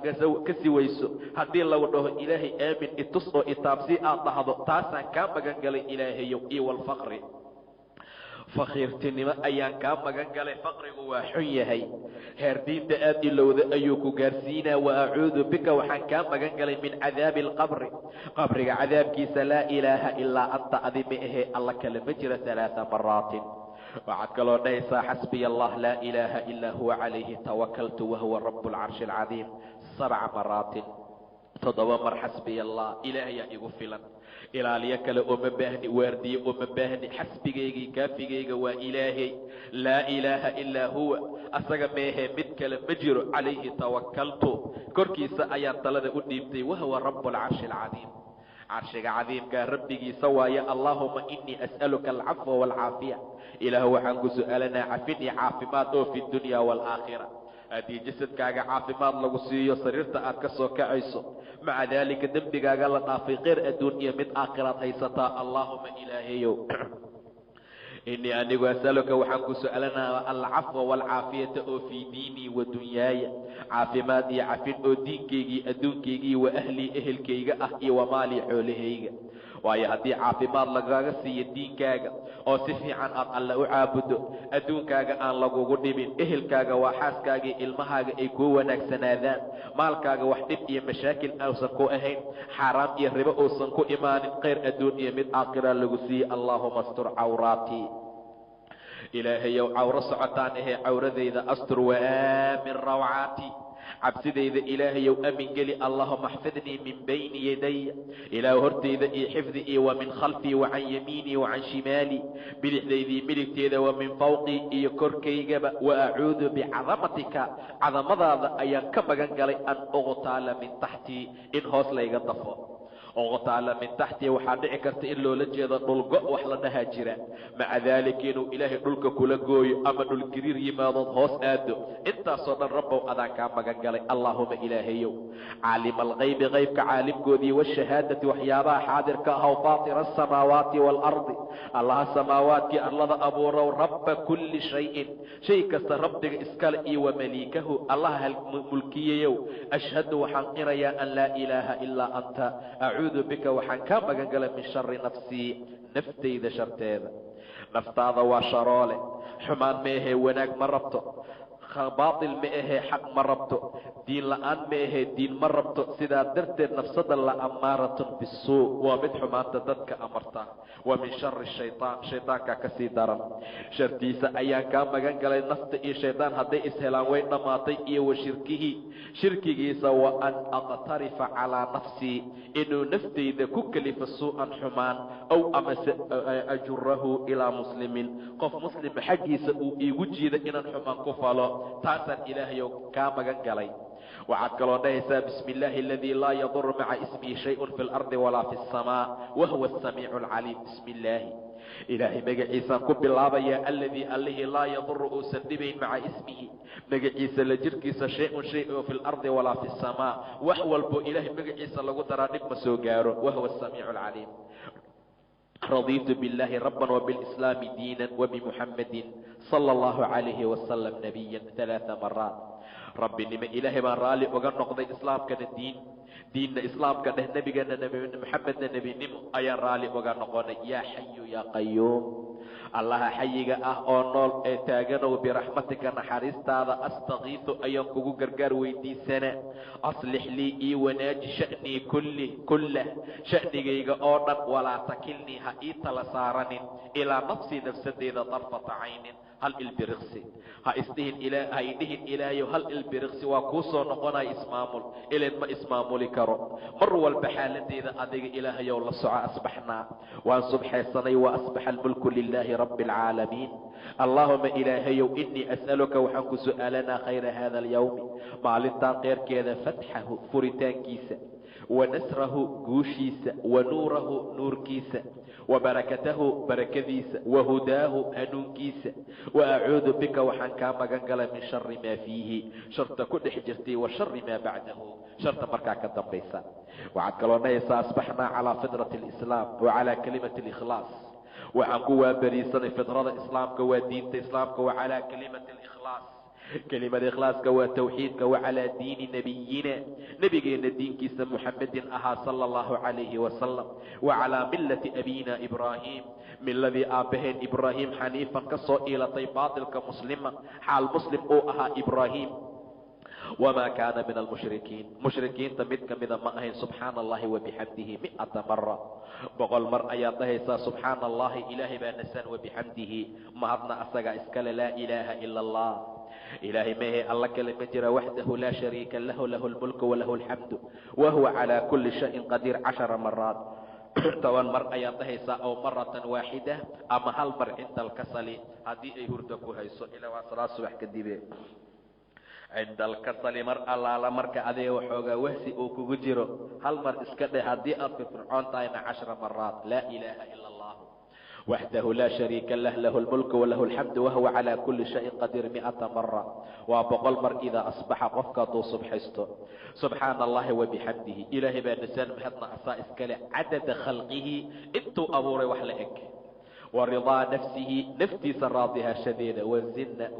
Speaker 1: ka si weyso haddii lagu dhaho ilaahay aamin itus oo itaabsi aad dhahdo taasaan kaa magan galay ilaahayow iyo walfaqri faqiirtinimo ayaan kaa magan galay. faqrigu waa xun yahay, heer diinta aad ilowda ayuu ku gaarsiinaa. wa acuudu bika waxaan kaa magan galay min cadaabi alqabri, qabriga cadaabkiisa. laa ilaaha ilaa anta, adi ma ahee alla kale ma jira. 3 maraatin. waxaad kaloo dhahaysaa xasbiya allah laa ilaaha ilaa huwa calayhi tawakaltu wahuwa rabu lcarshi alcadiim. 7 maraatin. 7 mar xasbiya allah, ilaahayaa igu filan, ilaaliyo kale uma baahni, waardiye uma baahni. xasbigaygii kaafigayga waa ilaahay, laa ilaaha ilaa huwa, asaga meehee mid kale ma jiro. calayhi tawakaltu, korkiisa ayaan talada u dhiibtay. wahuwa rabu lcarshi alcadiim, carshiga cadiimkaa rabbigiisa waaye. allaahuma inii as'aluka alcafwa waalcaafiya, ilaahu waxaan ku su'aalanaa cafin iyo caafimaad oo fi dunya waalaakhira. haddii jasadkaaga caafimaad lagu siiyo, sariirta aad ka soo kacayso, maca daalika dembigaaga la dhaafay, kheyr adduun iyo mid aakhiraad haysataa. allaahuma ilaahayow inii anigu as'aluka waxaan ku su'aalanaa alcafwa waalcaafiyata oo fii diinii wa dunyaaya, caafimaad iyo cafin oo diinkaygii adduunkaygii wa ahlii ehelkayga ah iyo wa maalii xoolahayga. waayo haddii caafimaad lagaaga siiyo diinkaaga oo si fiican aad alle u caabudo, adduunkaaga aan lagugu dhibin, ehelkaaga waa xaaskaagii ilmahaaga ay kuu wanaagsanaadaan, maalkaaga wax dhib iyo mashaakil uusan ku ahayn, xaaraam iyo ribo uusan ku imaanin, kheyr adduun iyo mid aakhira lagu siiye. allaahuma astur cawraatii, ilaahayow cawro socotaan ahee cawradayda astur. wa aamin rawcaatii, cabsidayda ilaahayow amin geli. allahuma axfidnii min bayni yadaya, ilaahu hortayda iyo xifdi iyo wa min khalfii wa can yamiinii wa can shimaalii, bidixdaydii midigteeda, wa min fawqii iyo korkaygaba. wa acuudu bicadamatika, cadamadaada ayaan ka magan galay an uqtaala min taxtii, in hoos layga dafo. uqtaala min taxtii waxaa dhici karta in loola jeedo dhulgo wax la dhahaa jira, maca daalika inuu ilaahay dhulka kula gooyo ama dhulgariir yimaadood hoos aado. intaasoo dhan rabbow adaan kaa magan galay. allaahuma ilaahayow caalima algaybi, qaybka caalimkoodii, washahaadati waxyaabaha xaadirka ahaw, faatira asamaawaati waalardi, allaha samaawaadkii arlada abuurow, rabba kulli shayin, shay kasta rabbiga iskale, iyo wa maliikahu, allaha mulkiyayow. ashhadu waxaan qirayaa an laa ilaaha ilaa anta, acuudu bika waxaan kaa magan galay min shari nafsii, naftayda sharteeda. naftaada waa sharoole, xumaan ma ahee wanaag ma rabto, baatil ma ahee xaq ma rabto, diin la'aan ma ahee diin ma rabto. sidaa darteed nafsada la ammaaratun bisuu, waa mid xumaanta dadka amarta. wa min shari shaytaan, shaydaankaa ka sii daran, shartiisa ayaan kaa magan galay. nafta iyo shaydaan hadday ishelaan way dhammaatay. iyo wa shirkihi, shirkigiisa. wa an aqtarifa calaa nafsii, inuu naftayda ku kelifa suu'an xumaan, ow amase ajurahu ilaa muslimin, qof muslima xaggiisa uu iigu jiida inaan xumaan ku falo. taasaan ilaahayow kaa magan galay. waxaad kaloo dhahaysaa bismi illaahi aladii laa yaduru maca ismihi shayun fi lardi walaa fi asamaa wahuwa asamiicu alcaliim. bismi illaahi, ilaahay magaciisaan ku bilaabayaa, alladii allihii laa yaduru uusan dhibayn maca ismihi, magaciisa la jirkiisa, shay-un shay oo fi lardi walaa fi asamaa, wax walbo ilaahay magaciisa lagu daraa dhib ma soo gaaro. wahuwa asamiicu alcaliim. radiitu biاllaahi rabban wabiاlislaami diinan wabimuxammadin sala allahu calayhi wasalam nabiyan. 3 maraat. rabbinimo ilaahay baan raalli uga noqday, islaamkana diinna islaamka dheh, nebigana maxamedna nebinimo ayaan raalli uga noqonay. yaa xayu yaa qayuum, allaha xayiga ah oo nool ee taaganow, biraxmatika naxariistaada, astakiisu ayaan kugu gargaar weydiisana. aslix lii ii wanaaji sha'nii kullah, sha'nigayga oo dhan. walaa takilnii ha ii tala saaranin ilaa nafsii nafsadeyda darfata caynin, hal ilbiriqsi. ha idhihin ilaahayow hal ilbiriqsi waa kuu soo noqonaya ismaamul, ilan ma ismaamuli karo. mar walba xaaladeyda adiga ilaahayow la soco. asbaxnaa, waan subxaysanay. wa asbaxa almulku lilaahi rabbi alcaalamiin. allaahuma ilaahayow inii as'aluka waxaan ku su'aalanaa khayra hada alyawmi, maalintaan kheyrkeeda, fatxahu furitaankiisa, wa nasrahu guushiisa, wa nuurahu nuurkiisa, wa barakatahu barakadiisa, wa hudaahu hanuunkiisa. wa acuudu bika waxaan kaa magan galay min shari maa fiihi, sharta ku dhex jirtay, wa shari maa bacdahu, sharta markaa ka dambaysa. waxaad kaloo dhahaysaa asbaxnaa calaa fitrati alislaam wa calaa kalimati alikhlaas, waxaan ku waabariisanay fidrada islaamka, waa diinta islaamka, wa calaa kalimati alikhlaas, kelimada ikhlaaska waa tawxiidka wacalaa diini nabiyina nebigeenna diinkiisa muxamedin ahaa sala allahu calayhi wasalam wacalaa millati abina ibraahim miladii aabbaheen ibraahim xaniifan ka soo iilatay baatilka muslima xaal muslim uu ahaa ibraahim wamaa kaana min almushrikiin mushrikiinta mid ka mida ma ahayn subxaana allahi wabixamdihi 100 mara 100 mar ayaad dhahaysaa subxaana allahi ilaahay baa nasan wabixamdihi mahadna asaga iskale laa ilaaha ila allah ilaahay mehe alla kale ma jira waxdahu laa shariika lahu lahu lmulku walahu alxamdu wahuwa calaa kulli shayin qadiir 10 maraat 10 mar ayaad dhahaysaa oo maratan waaxida ama hal mar cinda alkasali haddii ay hurdo ku hayso ilaa waa salaad subax kadibe cinda alkasali mar allaala marka adiga waxoogaa wahsi uu kugu jiro hal mar iska dheh haddii aad firfircoon tahayna 10 maraat laa ilaaha ila allah waxdahu laa shariika lah lahu lmulku walahu alxamdu wahuwa calaa kulli shayin qadiir 100 mara waa 100 mar idaa asbaxa qofka hadduu subxaysto subxaana allahi wabixamdihi ilaahay baa nasaan mahadna asaa iskale cadada khalqihi intuu abuuray wax la eg waridaa nafsihi naftiisa raadihashadeeda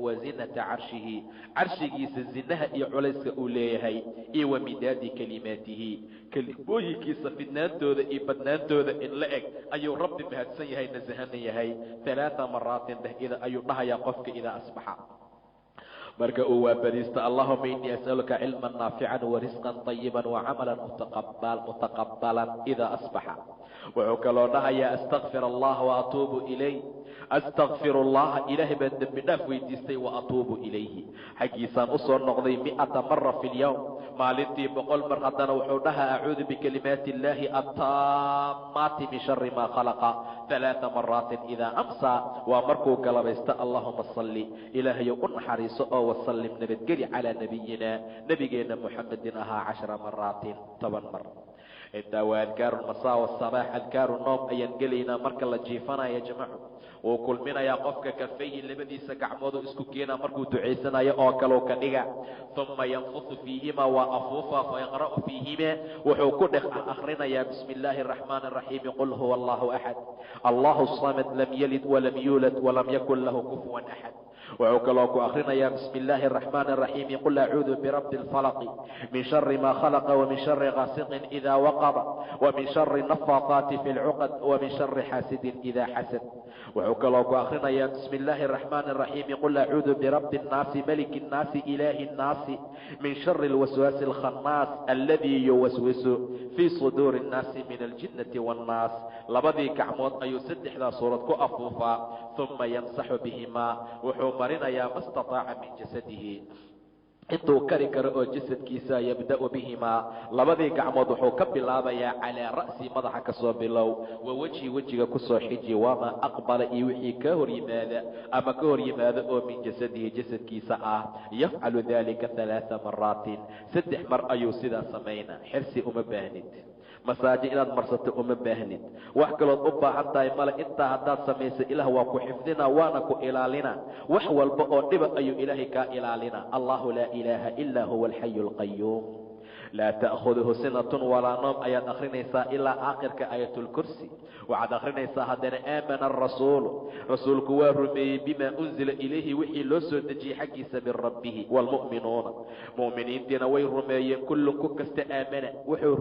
Speaker 1: wazinata carshihi carshigiisa zinaha iyo culayska uu leeyahay iyo wamidaadi kalimaatihi kelimooyinkiisa fidnaantooda iyo badnaantooda in la eg ayuu rabbi mahadsan yahay nasahana yahay 3 maraatin dhehida ayuu dhahayaa qofka idaa asbaxa marka uu waabadiista allahuma inii as'aluka cilman naafican warisqan طayiban wacamalan mutaqabalan idaa asbaxa wuxuu kaloo dhahayaa astakfir allah waatuubu ilay astakfir allaha ilaahay baan dembi dhaaf weydiistay waatuubu ilayhi xaggiisaan usoo noqday 100 mara fi lyawm maalintii 100 mar haddana wuxuu dhahaa acuudu bikalimaati illaahi attaamaati min shari maa khalaqa 3 maraatin idaa amsaa waa markuu galabaysta allahuma salli ilaahayow u naxariiso oo wasallim nabadgeli calaa nabiyina nebigeenna muxamedin ahaa 10 maraatin 10 mar intaa waa adkaaru masaa wasabaax adkaaru noom ayaan gelaynaa marka la jiifanaya jamacu wuu kulminayaa qofka kafayhi labadiisa gacmoodu isku keenaa markuu ducaysanayo oo kaleu ka dhiga uma yanfusu fiihima waa afuufa fayaqra'u fiihima wuxuu ku dhex akhrinayaa bismi illaahi araxmaani araxiimi qul huwa allahu axad allahu samad lam yalid walam yuulad walam yakun lahu kufuwan axad wuxuu kaloo ku akhrinayaa bismi illaahi araxmaani araxiimi qul acuudu birabbi alfalaqi min shari maa khalaqa wamin shari gaasiqin idaa waqaba wamin shari nafaataati fi lcuqad wamin shari xaasidin idaa xasad wuxuu kaloo ku akhrinayaa bismi illaahi araxmaani araxiimi qul acuudu birabbi annaasi maliki annaasi ilaahi annaasi min shari alwaswaasi alkhannaas alladii yuwaswisu fii suduuri annaasi min aljinnati waannaas labadii gacmood ayuu 3daa suurad ku afuufaa uma yamsaxu bihimaa wuxuu marinayaa ma stataaca min jasadihi intuu kari karo oo jasadkiisa yabda'u bihimaa labadii gacmood wuxuu ka bilaabayaa calaa ra'si madaxa ka soo bilow wa wejhi wejiga ku soo xiji wamaa aqbala iyo wixii ka hor yimaada ama ka hor yimaada oo min jasadihi jasadkiisa ah yafcalu dalika 3 maraatin 3 mar ayuu sidaa samaynaa xirsi uma baahnid masaaji inaad marsato uma baahnid wax kalood u baahan tahay male intaa haddaad samaysa ilaah waa ku xifdina waana ku ilaalina wax walba oo dhiba ayuu ilaahay kaa ilaalina allahu laa ilaaha ilaa huwa alxayu alqayuum laa ta'khuduhu sinatun walaa noom ayaad akhrinaysaa ilaa aakhirka aayatulkursi waxaad akhrinaysaa haddana aamana arasuulu rasuulku waa rumeeyey bimaa unzila ilayhi wixii loo soo dejiyey xaggiisa min rabbihi waalmu'minuuna mu'miniintiina way rumeeyeen kullun ku kasta aamana wuxuu